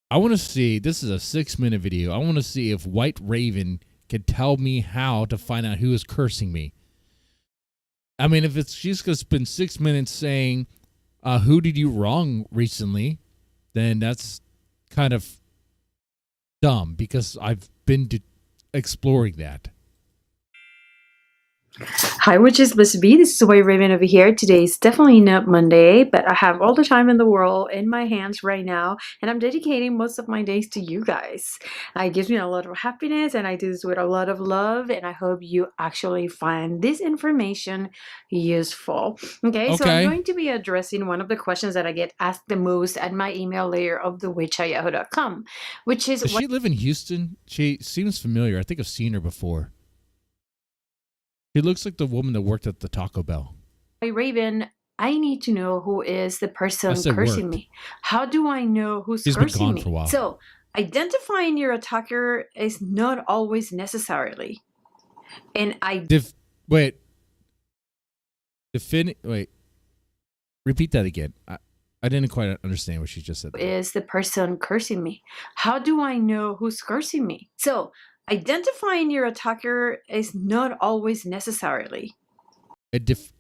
I want to see, this is a 6-minute video. I want to see if White Raven can tell me how to find out who is cursing me. I mean, if she's going to spend 6 minutes saying, who did you wrong recently, then that's kind of dumb because I've been exploring that. Hi, witches must be. This is White Raven over here. Today is definitely not Monday, but I have all the time in the world in my hands right now, and I'm dedicating most of my days to you guys. It gives me a lot of happiness, and I do this with a lot of love, and I hope you actually find this information useful. Okay, so I'm going to be addressing one of the questions that I get asked the most at my email layer of thewitch@yahoo.com, which is... Does she live in Houston? She seems familiar. I think I've seen her before. She looks like the woman that worked at the Taco Bell. Hey, Raven, I need to know who is the person cursing me. How do I know who's cursing me? She's been gone for a while. So, identifying your attacker is not always necessarily. And wait. Repeat that again. I didn't quite understand what she just said. Is the person cursing me? How do I know who's cursing me? So, identifying your attacker is not always necessarily.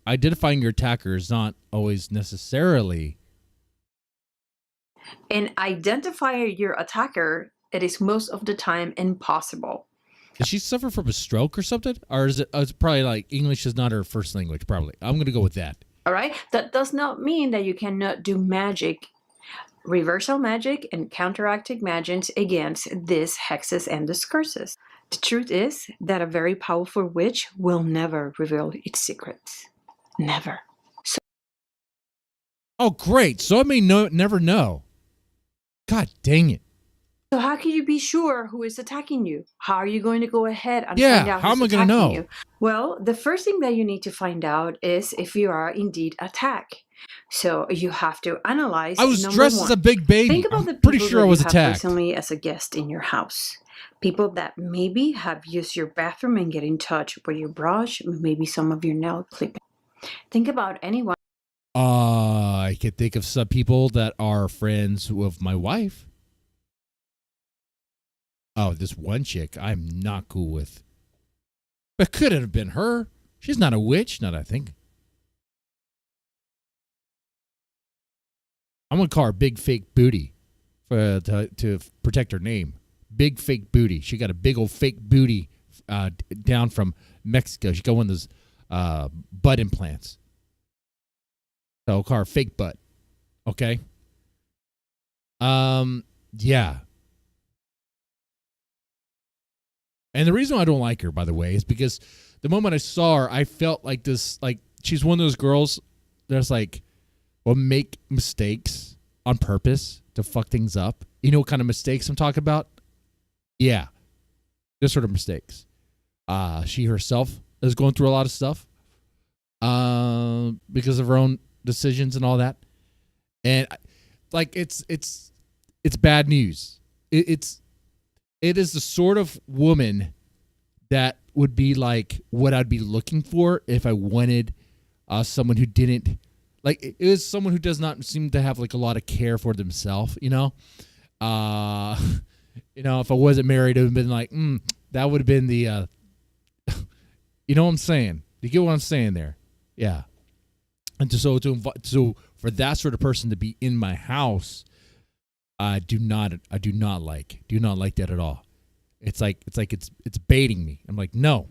Identifying your attacker is not always necessarily. And identifying your attacker, it is most of the time impossible. Does she suffer from a stroke or something? Or is it it's probably like English is not her first language, probably. I'm going to go with that. All right. That does not mean that you cannot do magic. Reversal magic and counteracting magic against these hexes and these curses. The truth is that a very powerful witch will never reveal its secrets. Never. Oh, great. So I may never know. God dang it. So how can you be sure who is attacking you? How are you going to go ahead and find out how am I going to know? You? Well, the first thing that you need to find out is if you are indeed attacked. So you have to analyze. I was number dressed as one. a big baby. Think about I'm the pretty people sure I that was you have attacked. recently as a guest in your house. People that maybe have used your bathroom and get in touch with your brush, maybe some of your nail clipping. Think about anyone. I can think of some people that are friends with my wife. Oh, this one chick I'm not cool with. But could it have been her? She's not a witch, not I think. I'm going to call her Big Fake Booty to protect her name. Big Fake Booty. She got a big old fake booty down from Mexico. She got one of those butt implants. So I'll call her Fake Butt. Okay? Yeah. And the reason I don't like her, by the way, is because the moment I saw her, I felt like this, like she's one of those girls that's like, will make mistakes on purpose to fuck things up. You know what kind of mistakes I'm talking about? Yeah. This sort of mistakes. She herself is going through a lot of stuff because of her own decisions and all that. And like it's bad news. It is the sort of woman that would be like what I'd be looking for if I wanted someone who didn't, like, it is someone who does not seem to have like a lot of care for themselves, you know? If I wasn't married, it would have been like, that would have been the, you know what I'm saying? You get what I'm saying there? Yeah. And so for that sort of person to be in my house, I do not like that at all. It's baiting me. I'm like, no,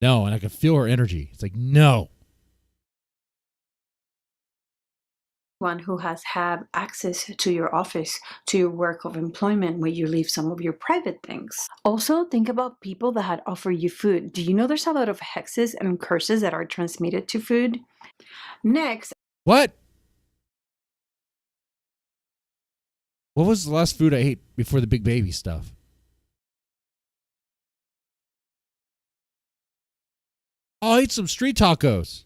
and I can feel her energy. It's like, no. One who has had access to your office, to your work of employment, where you leave some of your private things. Also, think about people that had offered you food. Do you know there's a lot of hexes and curses that are transmitted to food? Next. What was the last food I ate before the big baby stuff? Oh, I ate some street tacos.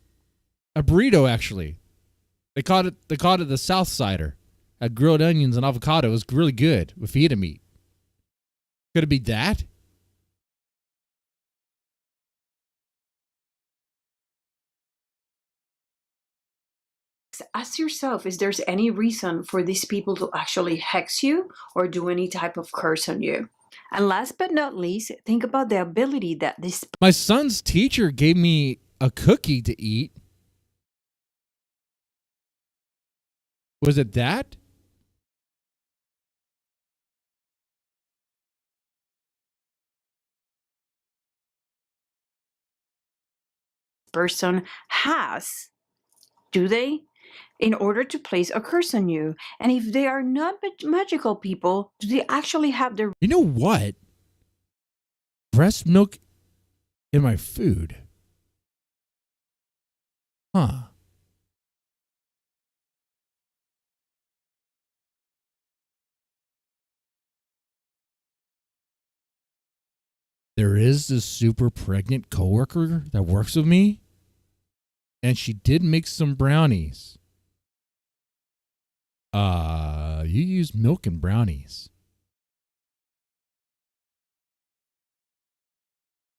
A burrito, actually. They called it the South Sider. Had grilled onions and avocado. It was really good with feta meat. Could it be that? Ask yourself, is there any reason for these people to actually hex you or do any type of curse on you? And last but not least, think about the ability that this... My son's teacher gave me a cookie to eat. Was it that? person has, do they? In order to place a curse on you. And if they are not magical people, do they actually have the... You know what? Breast milk in my food. Huh. There is this super pregnant coworker that works with me, and she did make some brownies. You use milk in brownies.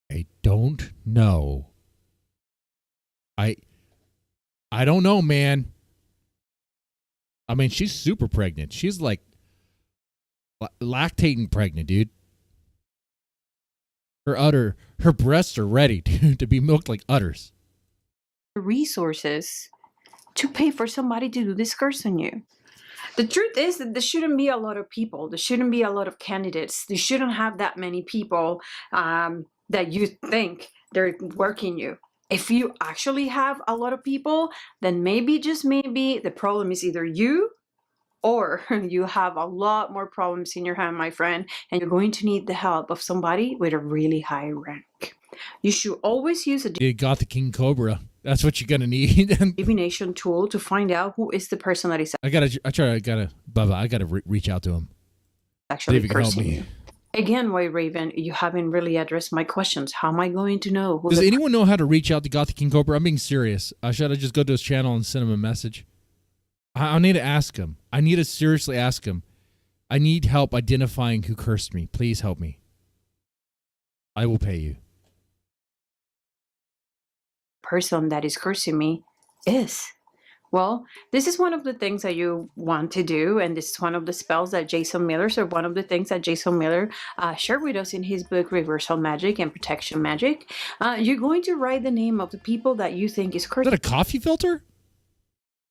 I don't know. I don't know, man. I mean, she's super pregnant. She's like lactating pregnant, dude. Her breasts are ready to be milked like udders. resources to pay for somebody to do this curse on you. The truth is that there shouldn't be a lot of people. There shouldn't be a lot of candidates. There shouldn't have that many people that you think they're working you. If you actually have a lot of people, then maybe, just maybe, the problem is either you or you have a lot more problems in your hand, my friend, and you're going to need the help of somebody with a really high rank. You should always use a You got the King Cobra. That's what you're gonna need. divination tool to find out who is the person that is I gotta reach out to him. actually See if he can help cursing me. you. Again, White Raven, you haven't really addressed my questions. How am I going to know who Does the anyone know how to reach out to Gothic King Cobra? I'm being serious. Should I just go to his channel and send him a message? I need to ask him. I need to seriously ask him. I need help identifying who cursed me. Please help me. I will pay you. person that is cursing me is? Well, this is one of the things that you want to do, and this is one of the spells that Jason Miller, so one of the things that Jason Miller shared with us in his book, Reversal Magic and Protection Magic. You're going to write the name of the people that you think is Is cursing that a coffee filter?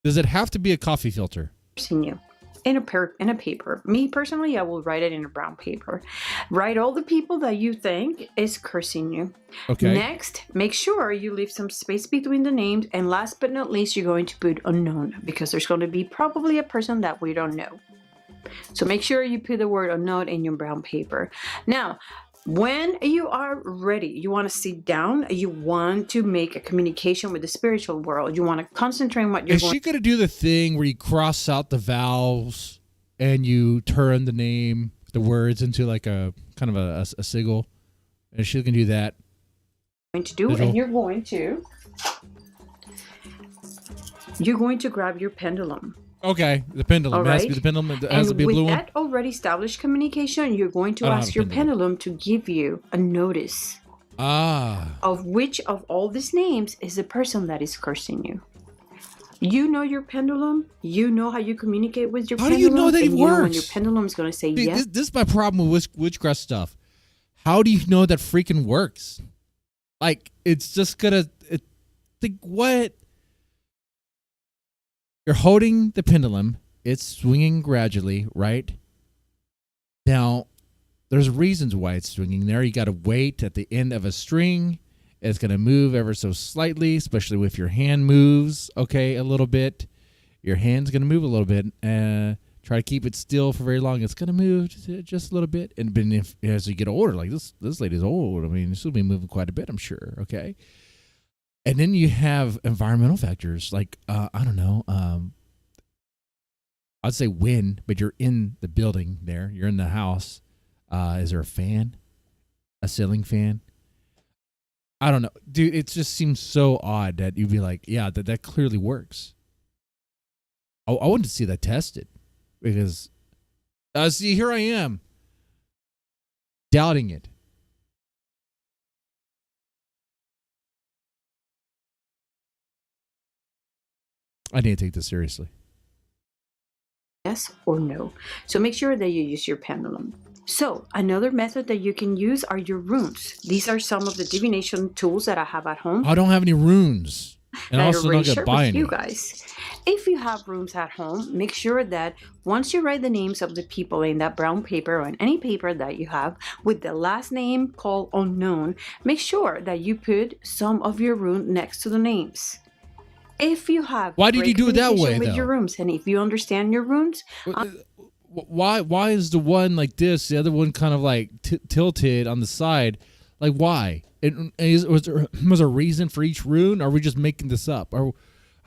Does it have to be a coffee filter? you. In a paper. Me personally, I will write it in a brown paper. Write all the people that you think is cursing you. Okay. Next, make sure you leave some space between the names. And last but not least, you're going to put unknown, because there's going to be probably a person that we don't know. So make sure you put the word unknown in your brown paper. Now, when you are ready, you want to sit down, you want to make a communication with the spiritual world, you want to concentrate on what you're Is she going to do the thing where you cross out the vowels and you turn the name, the words into like a kind of a sigil? And she's going to do that. going to do, and you're going to grab your pendulum. Okay, the pendulum. All It has to right. be the pendulum. It has to be a with blue one. that already established communication, you're going to I don't ask have a your pendulum. pendulum to give you a notice of which of all these names is the person that is cursing you. You know your pendulum. You know how you communicate with your How do pendulum. you know that it and you know when works? your pendulum is going to say Dude, yes. this is my problem with witchcraft stuff. How do you know that freaking works? Like, it's just gonna think what? You're holding the pendulum. It's swinging gradually, right? Now, there's reasons why it's swinging there. You got to wait at the end of a string. It's going to move ever so slightly, especially if your hand moves, okay, a little bit. Your hand's going to move a little bit. Try to keep it still for very long. It's going to move just a little bit. And if, as you get older, like this lady's old. I mean, she'll be moving quite a bit, I'm sure, okay? And then you have environmental factors like, I don't know, I'd say wind, but you're in the building there. You're in the house. Is there a fan? A ceiling fan? I don't know. Dude, it just seems so odd that you'd be like, yeah, that clearly works. I wanted to see that tested because, see, here I am doubting it. I need to take this seriously. Yes or no. So make sure that you use your pendulum. So another method that you can use are your runes. These are some of the divination tools that I have at home. I don't have any runes. And that also I not going to buy any. you guys. If you have rooms at home, make sure that once you write the names of the people in that brown paper or in any paper that you have with the last name called unknown, make sure that you put some of your rune next to the names. If you have Why did great you do it that communication way, with though? your rooms, and if you understand your runes, Why is the one like this, the other one kind of like tilted on the side? Like, why? Was there a reason for each rune? Or are we just making this up? Or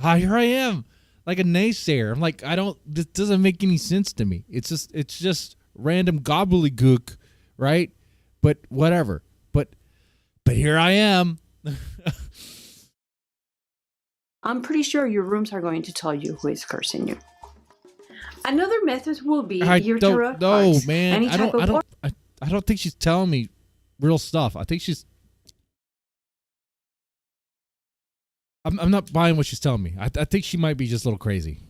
here I am, like a naysayer. I'm like, this doesn't make any sense to me. It's just random gobbledygook, right? But whatever. But here I am. I'm pretty sure your rooms are going to tell you who is cursing you. Another method will be your tarot cards. Man. I don't think she's telling me real stuff. I think she's. I'm not buying what she's telling me. I think she might be just a little crazy.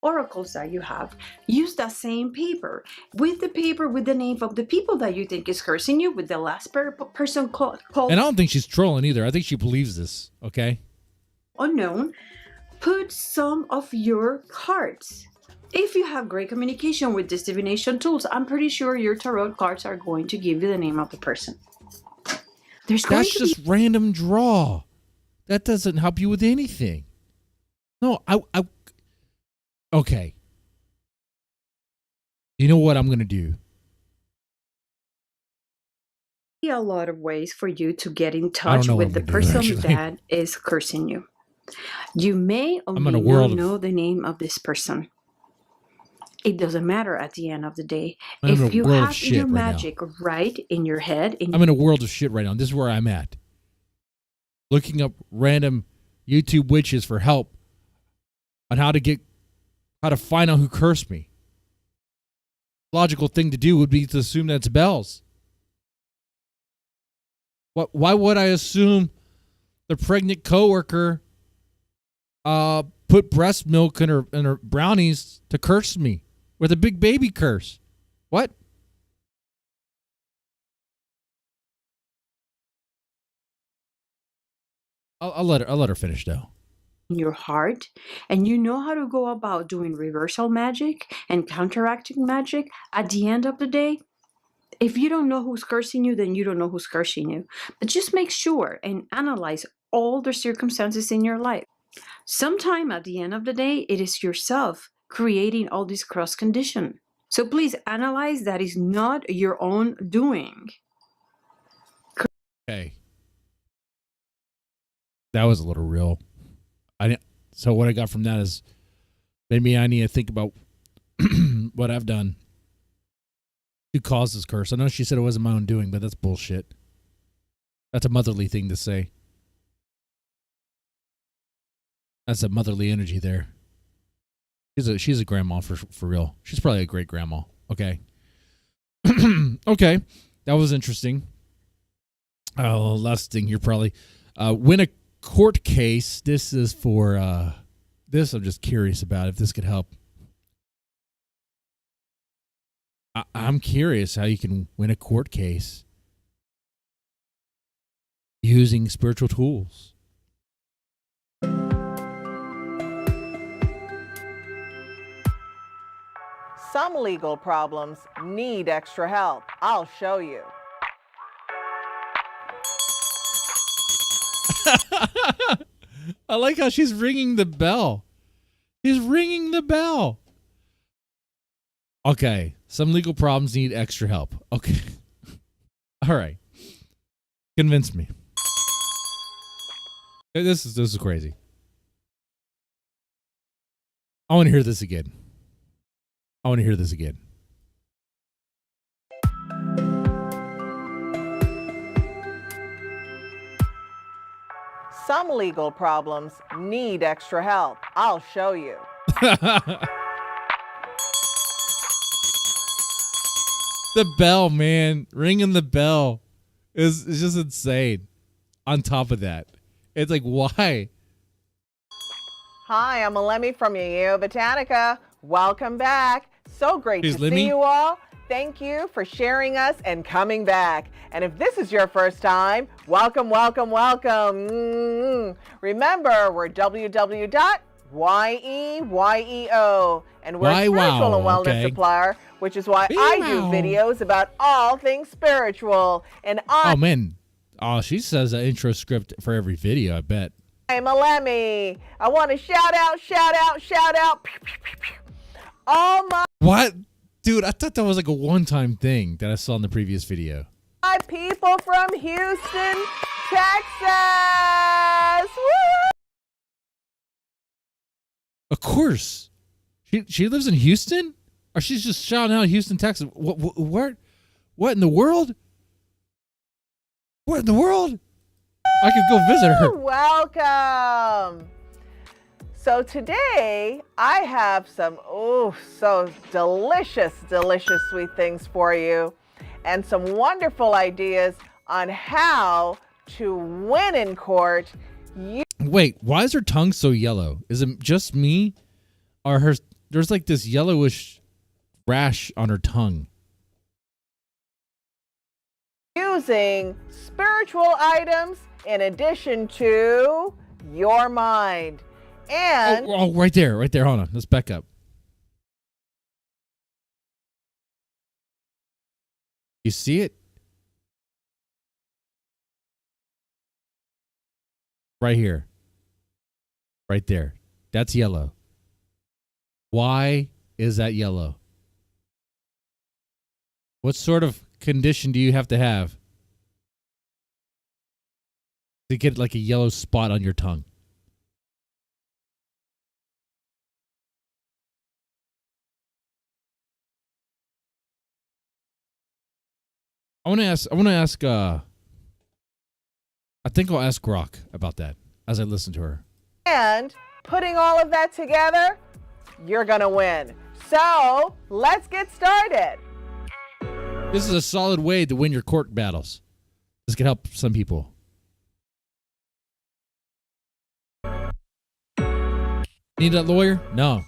Oracles that you have, use that same paper with the name of the people that you think is cursing you with the last person called And I don't think she's trolling either. I think she believes this. Okay. unknown. Put some of your cards. If you have great communication with these divination tools, I'm pretty sure your tarot cards are going to give you the name of the person. That's just random draw. That doesn't help you with anything. No, okay. You know what I'm going to do? A lot of ways for you to get in touch know with what the I'm gonna do, person actually. that is cursing you. You may or I'm in may a world not of- know the name of this person. It doesn't matter at the end of the day. I'm in If a you world of have shit your right now. magic right in your head, I'm in a world of shit right now. This is where I'm at. Looking up random YouTube witches for help on how to find out who cursed me. Logical thing to do would be to assume that's Bells. Why would I assume the pregnant coworker put breast milk in her brownies to curse me with a big baby curse? What? I'll let her finish though. in your heart, and you know how to go about doing reversal magic and counteracting magic, at the end of the day, if you don't know who's cursing you, then you don't know who's cursing you. But just make sure and analyze all the circumstances in your life. Sometime at the end of the day, it is yourself creating all this cross condition. So please analyze that is not your own doing. Okay. That was a little real. So what I got from that is maybe I need to think about what I've done to cause this curse. I know she said it wasn't my own doing, but that's bullshit. That's a motherly thing to say. That's a motherly energy there. She's a grandma for real. She's probably a great grandma. Okay. Okay. That was interesting. Last thing here probably. Win a court case. This is for this I'm just curious about if this could help. I'm curious how you can win a court case using spiritual tools. Some legal problems need extra help. I'll show you. I like how she's ringing the bell. She's ringing the bell. Okay. Some legal problems need extra help. Okay. All right. Convince me. This is crazy. I want to hear this again. Some legal problems need extra help. I'll show you. The bell, man. Ringing the bell is just insane. On top of that, it's like, why? Hi, I'm Lemmy from Yo Botanica. Welcome back. So great Here's to Lemmy. see you all. Thank you for sharing us and coming back. And if this is your first time, welcome, welcome, welcome. Remember, we're www.yeyeo, and we're a spiritual and wellness supplier, which is why I do videos about all things spiritual. And Oh, man. Oh, she says an intro script for every video, I bet. I'm a Lemmy. I want to shout out all my What? Dude, I thought that was like a one-time thing that I saw in the previous video. people from Houston, Texas. Woo! Of course. She lives in Houston? Or she's just shouting out Houston, Texas. What in the world? What in the world? I could go visit her. Welcome. So today I have some so delicious sweet things for you, and some wonderful ideas on how to win in court. Wait, why is her tongue so yellow? Is it just me? Or there's like this yellowish rash on her tongue. Using spiritual items in addition to your mind. And Oh, right there. Hold on. Let's back up. You see it? Right here. Right there. That's yellow. Why is that yellow? What sort of condition do you have to get like a yellow spot on your tongue? I want to ask. I think I'll ask Grok about that as I listen to her. And putting all of that together, you're gonna win. So let's get started. This is a solid way to win your court battles. This can help some people. Need a lawyer? No.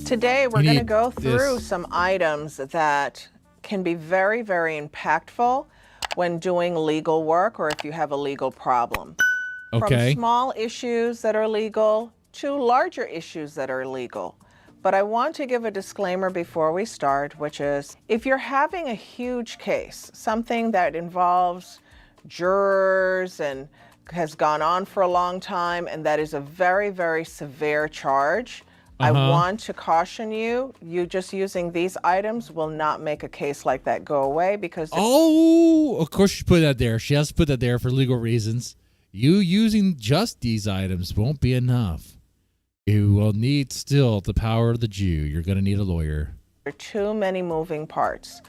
Today, we're You going to need go through this. some items that can be very, very impactful when doing legal work or if you have a legal problem. Okay. From small issues that are legal to larger issues that are legal. But I want to give a disclaimer before we start, which is if you're having a huge case, something that involves jurors and has gone on for a long time, and that is a very, very severe charge, I want to caution you, you just using these items will not make a case like that go away because... Oh, of course she put that there. She has to put that there for legal reasons. You using just these items won't be enough. You will need still the power of the Jew. You're going to need a lawyer. There are too many moving parts.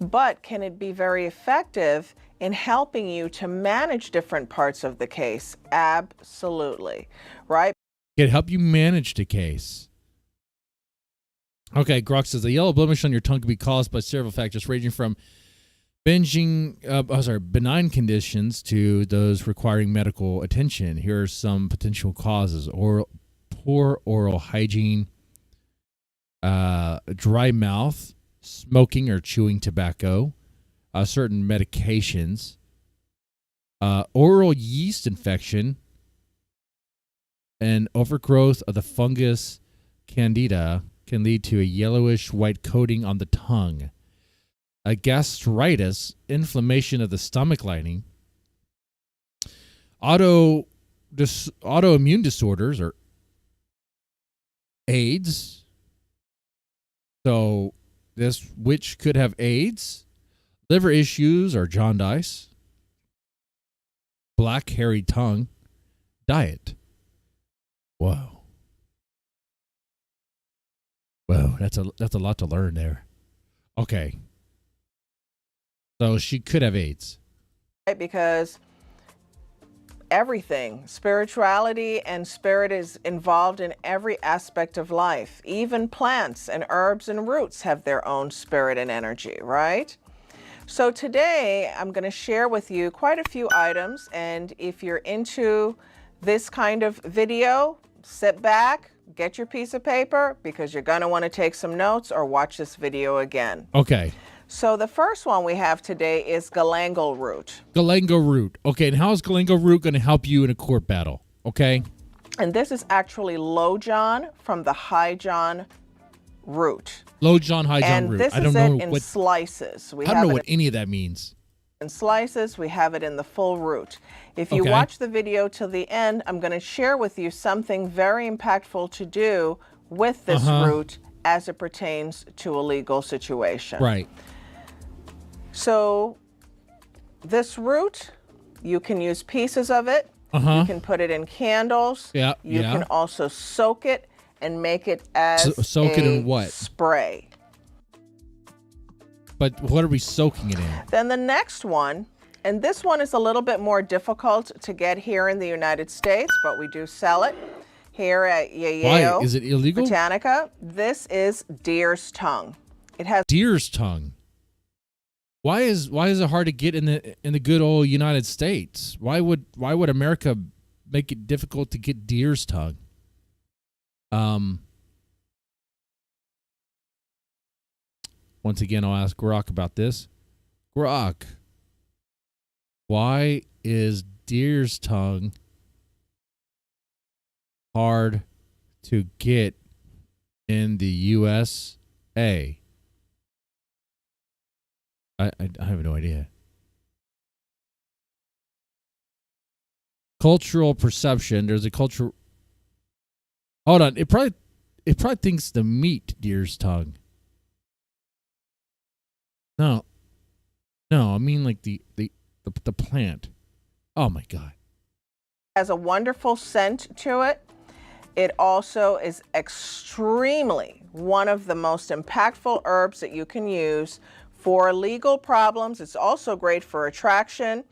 But can it be very effective in helping you to manage different parts of the case? Absolutely. Right? Can help you manage the case. Okay, Grok says the yellow blemish on your tongue can be caused by several factors ranging from benign conditions to those requiring medical attention. Here are some potential causes: poor oral hygiene, dry mouth, smoking or chewing tobacco, certain medications, oral yeast infection, and overgrowth of the fungus candida can lead to a yellowish white coating on the tongue. A gastritis, inflammation of the stomach lining, autoimmune disorders or AIDS. So this witch could have AIDS, liver issues or jaundice, black hairy tongue, diet. Whoa. Whoa, that's a lot to learn there. Okay. So she could have AIDS. Right, because everything, spirituality and spirit is involved in every aspect of life. Even plants and herbs and roots have their own spirit and energy, right? So today I'm going to share with you quite a few items, and if you're into this kind of video, sit back, get your piece of paper, because you're going to want to take some notes or watch this video again. Okay. So the first one we have today is galangal root. Galangal root. Okay, and how is galangal root going to help you in a court battle? Okay. And this is actually low john from the high john root. Low john, high john And root. this I don't is know it in what slices. I don't know what any of that means. In slices, we have it in the full root. If you Okay. watch the video till the end, I'm going to share with you something very impactful to do with this root as it pertains to a legal situation. Right. So this root, you can use pieces of it. You can put it in candles. Yeah, You yeah. can also soak it and make it as soak it in what? spray. But what are we soaking it in? Then the next one, and this one is a little bit more difficult to get here in the United States, but we do sell it here at Yale Why? Is it illegal? Botanica. This is deer's tongue. It has Deer's tongue. Why is it hard to get in the good old United States? Why would America make it difficult to get deer's tongue? Once again, I'll ask Grok about this. Grok, why is deer's tongue hard to get in the USA? I have no idea. Cultural perception. There's a cultural. Hold on. It probably thinks the meat deer's tongue. No. I mean like the plant. Oh my God. has a wonderful scent to it. It also is extremely one of the most impactful herbs that you can use For legal problems, it's also great for attraction,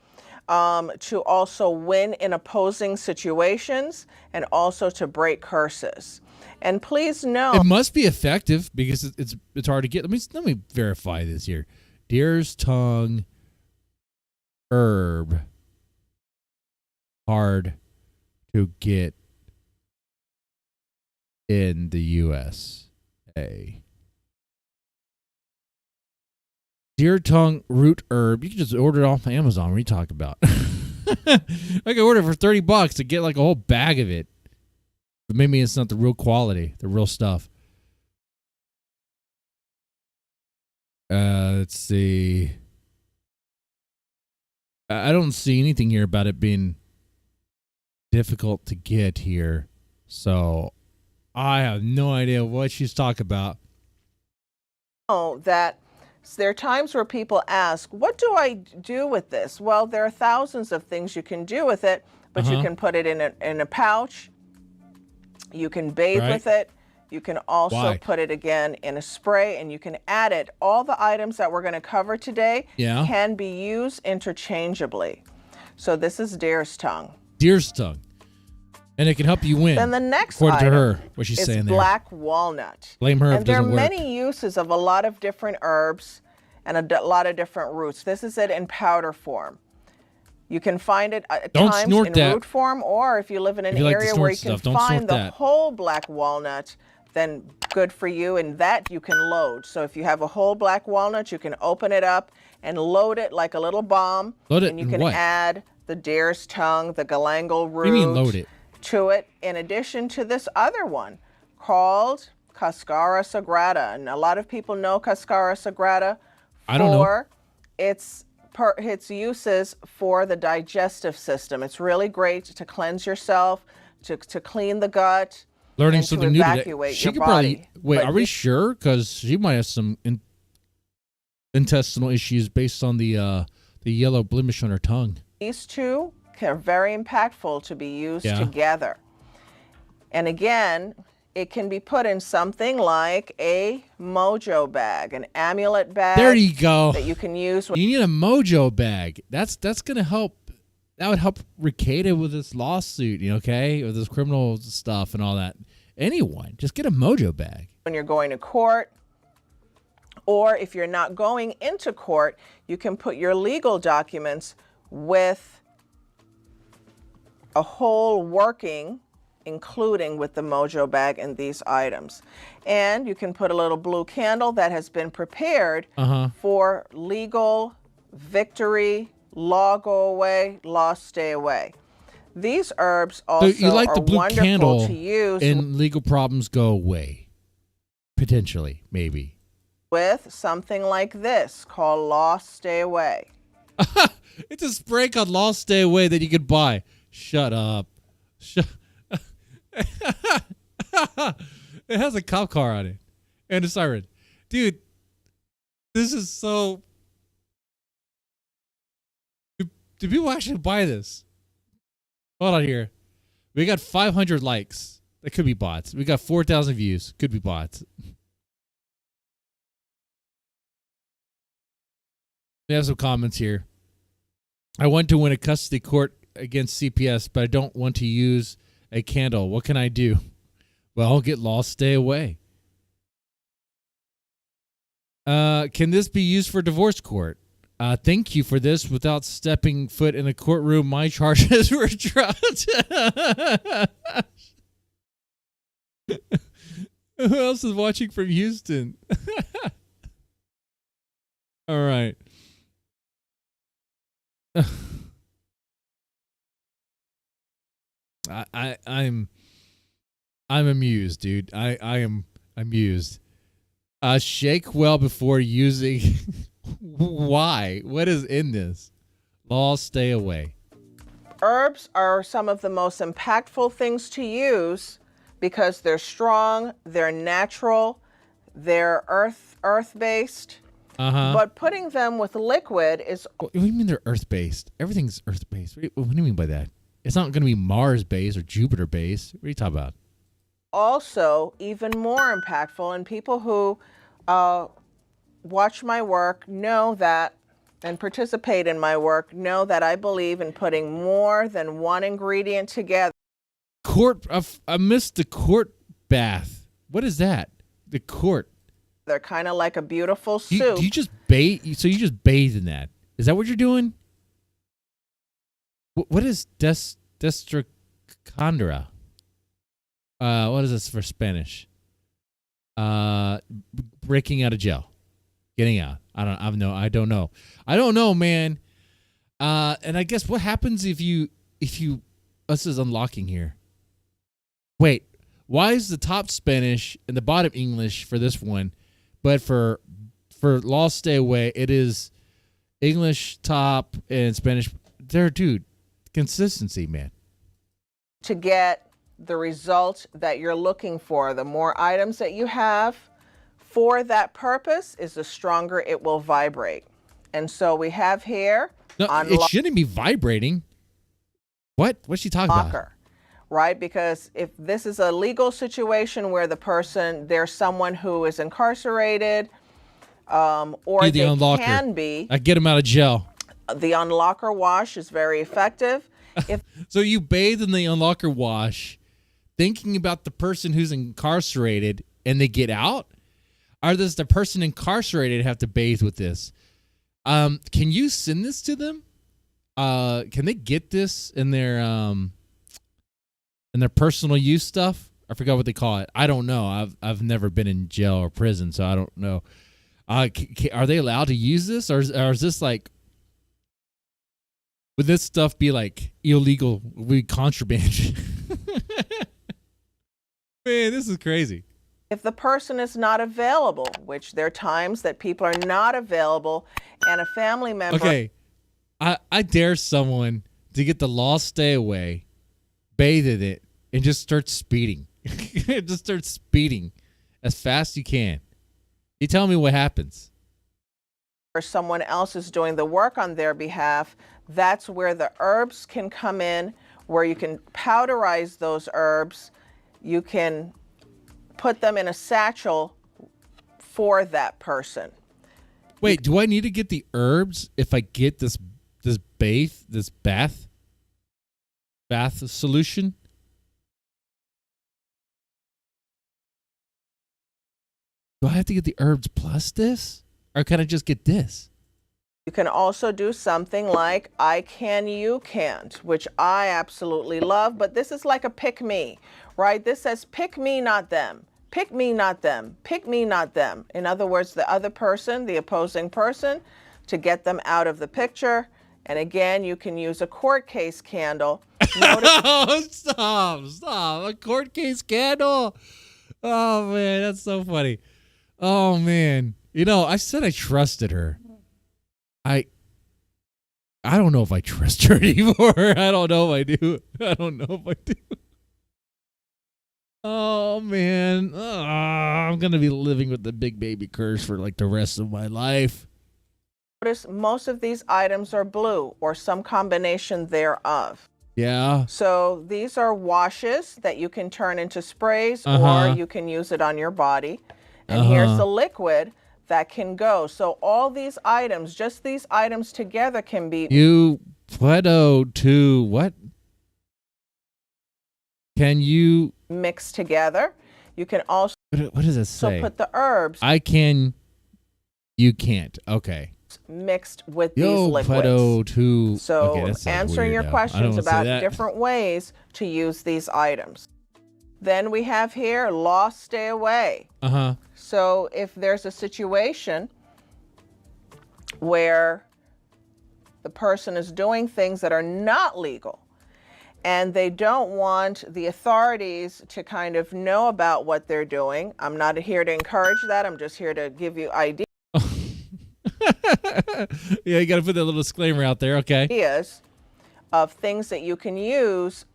to also win in opposing situations, and also to break curses. And please know, It must be effective because it's hard to get. Let me verify this here. Deer's tongue herb, hard to get in the USA. Deer tongue root herb. You can just order it off Amazon. What are you talking about? I can order it for $30 to get like a whole bag of it. But maybe it's not the real quality, the real stuff. Let's see. I don't see anything here about it being difficult to get here. So I have no idea what she's talking about. That there are times where people ask, what do I do with this? Well, there are thousands of things you can do with it, but you can put it in a pouch. You can bathe with it. You can also put it again in a spray, and you can add it. All the items that we're going to cover today can be used interchangeably. So this is deer's tongue. Deer's tongue. And it can help you win. Then the next according item to her, what she's is saying there. black walnut. Blame her if And it there are doesn't work. many uses of a lot of different herbs and a lot of different roots. This is it in powder form. You can find it at times in root form, or if you live in an area where you can find the whole black walnut, then good for you, and that you can load. So if you have a whole black walnut, you can open it up and load it like a little bomb. Load it and you can add the deer's tongue, the galangal root. What do you mean load it? To it, in addition to this other one called Cascara Sagrada. And a lot of people know Cascara Sagrada for its uses for the digestive system. It's really great to cleanse yourself, to clean the gut, learning and something to new today. evacuate She your could body. probably wait. Are we sure? Because she might have some intestinal issues based on the yellow blemish on her tongue. These two are very impactful to be used together. And again, it can be put in something like a mojo bag, an amulet bag. There you go. That you can use. You need a mojo bag. That's going to help. That would help Ricada with this lawsuit, okay? With this criminal stuff and all that. Anyone, just get a mojo bag. When you're going to court, or if you're not going into court, you can put your legal documents with a whole working, including with the mojo bag and these items. And you can put a little blue candle that has been prepared for legal victory, law go away, law stay away. These herbs also so you like are the blue wonderful candle to use. And legal problems go away. Potentially, maybe. With something like this called Law Stay Away. It's a spray called Law Stay Away that you could buy. Shut up. It has a cop car on it and a siren. Dude, this is so... Do people actually buy this? Hold on here. We got 500 likes. That could be bots. We got 4,000 views. Could be bots. We have some comments here. I want to win a custody court against CPS, but I don't want to use a candle. What can I do? Well, I'll get lost. Stay away. Can this be used for divorce court? Thank you for this. Without stepping foot in a courtroom, my charges were dropped. Who else is watching from Houston? All right. I'm amused, dude. I am amused. Shake well before using. Why? What is in this? Law, stay away. Herbs are some of the most impactful things to use because they're strong, they're natural, they're earth-based. But putting them with liquid is... What do you mean they're earth-based? Everything's earth-based. What do you mean by that? It's not going to be Mars-based or Jupiter-based. What are you talking about? Also even more impactful, and people who watch my work know that, and participate in my work, know that I believe in putting more than one ingredient together. I missed the court bath. What is that? The court. They're kind of like a beautiful Do soup. you just bathe? So you just bathe in that? Is that what you're doing? What is destracandra? What is this for Spanish? Breaking out of jail, getting out. I don't know. I don't know, man. And I guess what happens if you this is unlocking here. Wait, why is the top Spanish and the bottom English for this one, but for Lost Stay Away it is English top and Spanish? There, dude, consistency, man. To get the result that you're looking for, the more items that you have for that purpose is the stronger it will vibrate. And so we have here No, it shouldn't be vibrating. What's she talking about? Right? Because if this is a legal situation where there's someone who is incarcerated, or the they unlocker. can be. I get him out of jail. The unlocker wash is very effective. So you bathe in the unlocker wash, thinking about the person who's incarcerated, and they get out? Or does the person incarcerated have to bathe with this? Can you send this to them? Can they get this in their personal use stuff? I forgot what they call it. I don't know. I've never been in jail or prison, so I don't know. Are they allowed to use this, or is this like? Would this stuff be like illegal? Would be contraband? Man, this is crazy. If the person is not available, which there are times that people are not available, and a family member. Okay, I dare someone to get the Lost Stay Away, bathe in it, and just start speeding. Just start speeding as fast as you can. You tell me what happens. Or someone else is doing the work on their behalf, that's where the herbs can come in, where you can powderize those herbs. You can put them in a satchel for that person. Wait, do I need to get the herbs if I get this bath solution? Do I have to get the herbs plus this? Or can I just get this? You can also do something like I Can, You Can't, which I absolutely love, but this is like a pick me, right? This says pick me, not them. Pick me, not them. Pick me, not them. In other words, the other person, the opposing person, to get them out of the picture. And again, you can use a court case candle. Oh, stop. A court case candle. Oh, man, that's so funny. Oh, man. You know, I said I trusted her. I don't know if I trust her anymore. I don't know if I do. Oh, man. I'm going to be living with the big baby curse for like the rest of my life. Notice most of these items are blue or some combination thereof. Yeah. So these are washes that you can turn into sprays or you can use it on your body. And here's the liquid that can go. So all these items, just these items together can be... You Puedo to what? Can you... Mix together. You can also... What does it say? put the herbs... I can... You can't. Okay. Mixed with these liquids. Puedo to... So Okay, answering your questions about different ways to use these items. Then we have here, Lost Stay Away. So if there's a situation where the person is doing things that are not legal and they don't want the authorities to kind of know about what they're doing, I'm not here to encourage that. I'm just here to give you ideas. Yeah, you got to put that little disclaimer out there. Okay. Ideas of things that you can use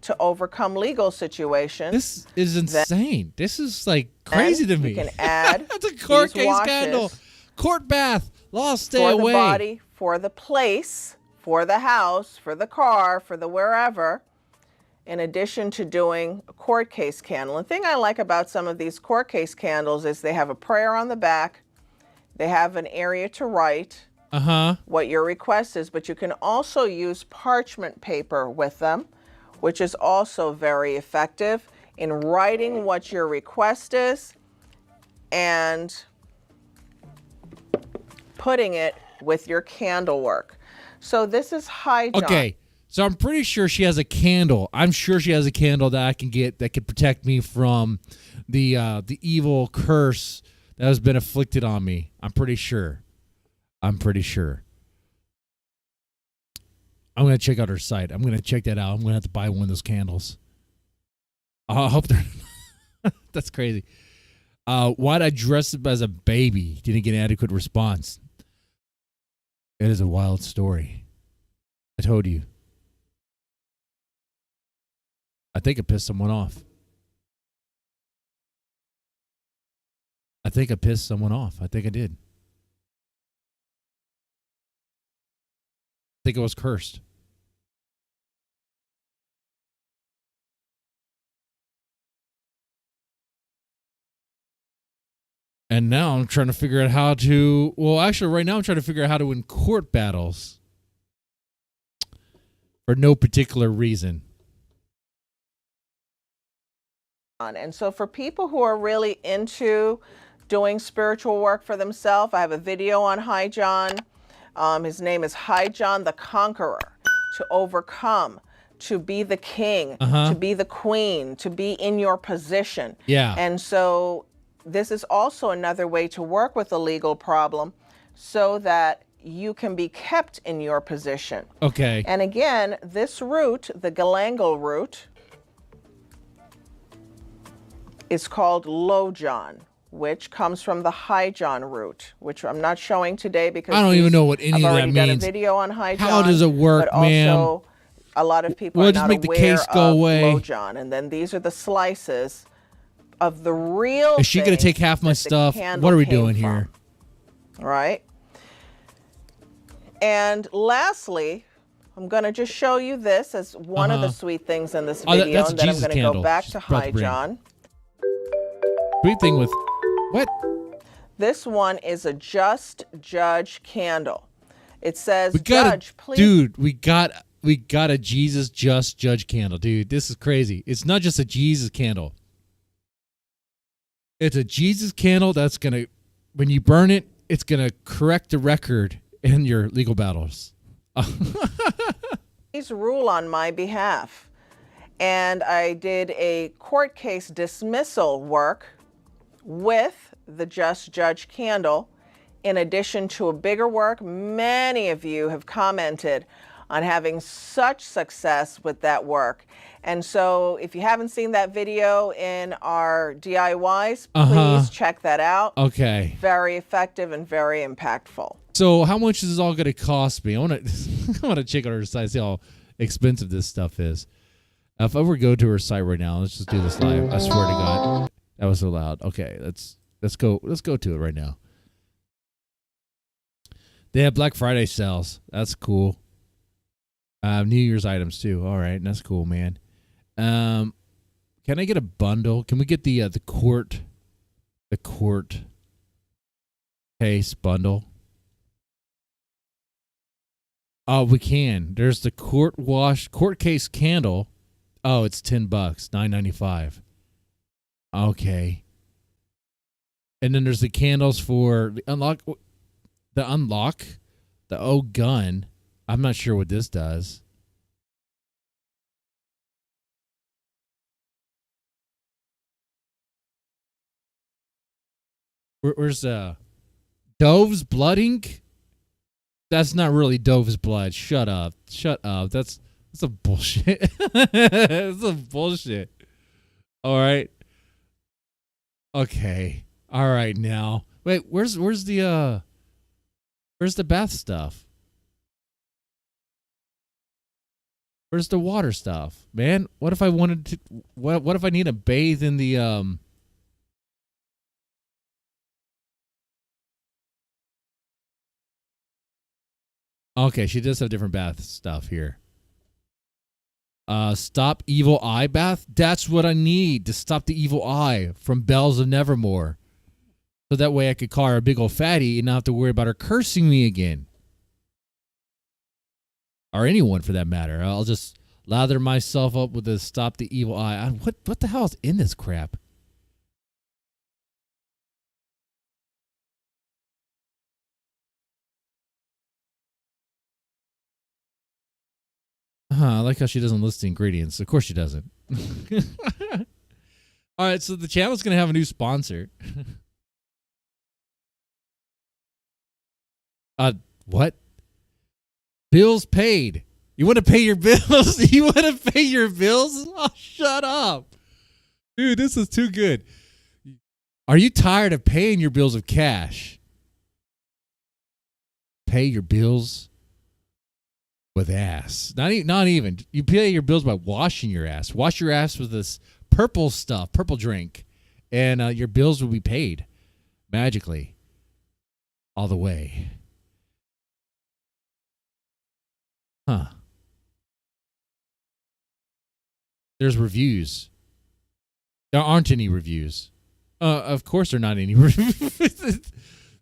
to overcome legal situations. This is insane. This is like crazy to me. You can add That's a court these case washes scandal. Court bath. Lost Stay for Away. the body, for the place, for the house, for the car, for the wherever, in addition to doing a court case candle. The thing I like about some of these court case candles is they have a prayer on the back They have an area to write what your request is, but you can also use parchment paper with them, which is also very effective in writing what your request is and putting it with your candle work. So this is High John. Okay, so I'm pretty sure she has a candle. I'm sure she has a candle that I can get that could protect me from the evil curse that has been afflicted on me. I'm pretty sure. I'm going to check out her site. I'm going to check that out. I'm going to have to buy one of those candles. I hope they're... That's crazy. Why'd I dress up as a baby? Didn't get an adequate response. It is a wild story. I told you. I think I pissed someone off. I think I did. I think it was cursed. And now I'm trying to figure out how to... Well, actually, right now I'm trying to figure out how to win court battles. For no particular reason. And so for people who are really into doing spiritual work for themselves, I have a video on High John. His name is High John the Conqueror. To overcome, to be the king, to be the queen, to be in your position. Yeah. And so this is also another way to work with a legal problem so that you can be kept in your position. Okay. And again, this root, the galangal root, is called Low John, which comes from the High John root, which I'm not showing today because I don't even know what any of that I've already done a means. video on High John. How does it work, but ma'am? Also, a lot of people We'll are just not make the aware case go of away. Low John. And then these are the slices of the real Is she going to thing take half my that the stuff? candle What are we came doing from. here? Right? And lastly, I'm going to just show you this as one of the sweet things in this video, that's a and then I'm Jesus going to candle go back she's to about to High bring. John. Sweet thing with... What? This one is a Just Judge candle. It says, Judge, please. Dude, we got a Jesus Just Judge candle, dude. This is crazy. It's not just a Jesus candle. It's a Jesus candle that's going to, when you burn it, it's going to correct the record in your legal battles. Please rule on my behalf. And I did a court case dismissal work with the Just Judge candle. In addition to a bigger work, many of you have commented on having such success with that work. And so if you haven't seen that video in our DIYs, please check that out. Okay. Very effective and very impactful. So how much is this all going to cost me? I want to check out her site, see how expensive this stuff is. If I were to go to her site right now, let's just do this live. I swear to God, that was so loud. Okay, let's go to it right now. They have Black Friday sales. That's cool. New Year's items too. All right, that's cool, man. Can I get a bundle? Can we get the court case bundle? Oh, we can. There's the court case candle. Oh, it's $10, $9.95. Okay. And then there's the candles for the unlock, the O gun. I'm not sure what this does. Where's Dove's blood ink? That's not really Dove's blood. Shut up. That's a bullshit. That's a bullshit. All right. Okay. All right now. Wait, where's the bath stuff? Where's the water stuff? Man, what if I wanted to what if I need to bathe in the Okay, she does have different bath stuff here. Stop evil eye bath. That's what I need to stop the evil eye from Bells of Nevermore. So that way I could call her a big old fatty and not have to worry about her cursing me again. Or anyone for that matter. I'll just lather myself up with a stop the evil eye. What the hell is in this crap? I like how she doesn't list the ingredients. Of course she doesn't. All right, so the channel's going to have a new sponsor. What? Bills paid. You want to pay your bills? You want to pay your bills? Oh, shut up. Dude, this is too good. Are you tired of paying your bills with cash? Pay your bills with ass. Not even. You pay your bills by washing your ass. Wash your ass with this purple stuff, purple drink, and your bills will be paid magically all the way. Huh. There's reviews. There aren't any reviews. Of course there are not any reviews.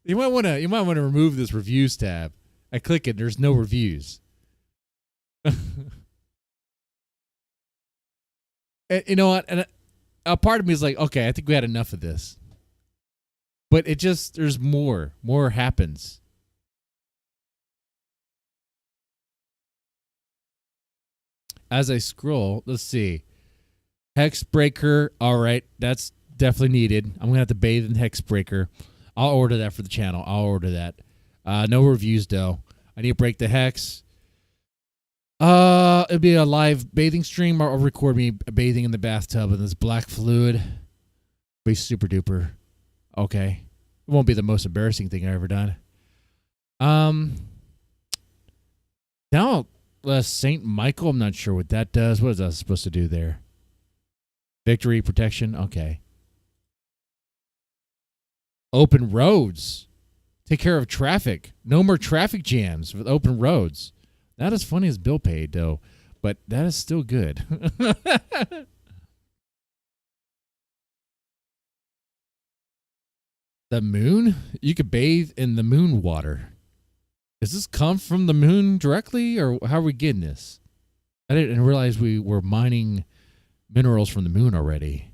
You might want to remove this reviews tab. I click it, there's no reviews. And you know what? And a part of me is like, okay, I think we had enough of this. But there's more. More happens. As I scroll, let's see. Hexbreaker, all right, that's definitely needed. I'm going to have to bathe in Hexbreaker. I'll order that for the channel. I'll order that. No reviews, though. I need to break the hex. It'll be a live bathing stream, or I'll record me bathing in the bathtub in this black fluid. It'll be super duper. Okay. It won't be the most embarrassing thing I've ever done. Now, Saint Michael, I'm not sure what that does. What is that supposed to do there? Victory, protection, okay. Open roads. Take care of traffic. No more traffic jams with open roads. Not as funny as bill paid, though, but that is still good. The moon? You could bathe in the moon water. Does this come from the moon directly, or how are we getting this? I didn't realize we were mining minerals from the moon already.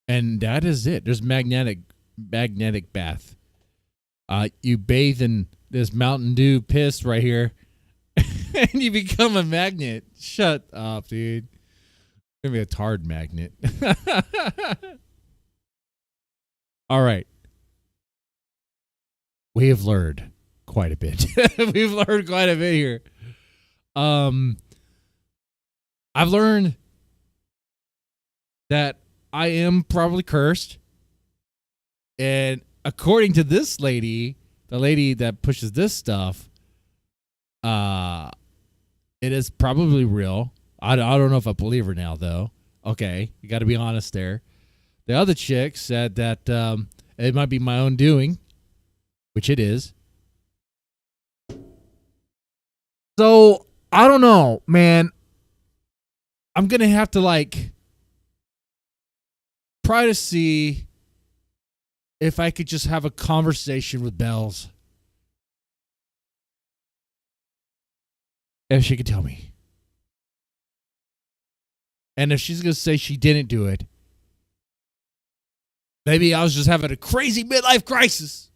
And that is it. There's magnetic bath. You bathe in this Mountain Dew piss right here, and you become a magnet. Shut up, dude. Gonna be a tard magnet. All right. We have learned quite a bit. We've learned quite a bit here. I've learned that I am probably cursed. And according to this lady, the lady that pushes this stuff, it is probably real. I don't know if I believe her now, though. Okay, you got to be honest there. The other chick said that it might be my own doing, which it is. So, I don't know, man. I'm going to have to, try to see if I could just have a conversation with Bells. If she could tell me. And if she's going to say she didn't do it, maybe I was just having a crazy midlife crisis.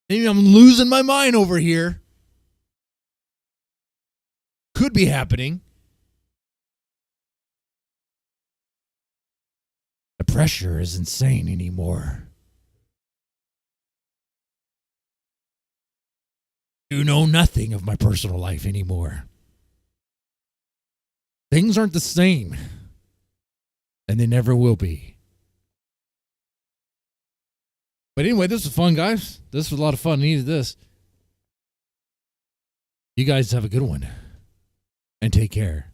Maybe I'm losing my mind over here. Could be happening. The pressure is insane anymore. You know nothing of my personal life anymore. Things aren't the same. And they never will be. But anyway, this was fun, guys. This was a lot of fun. I needed this. You guys have a good one. And take care.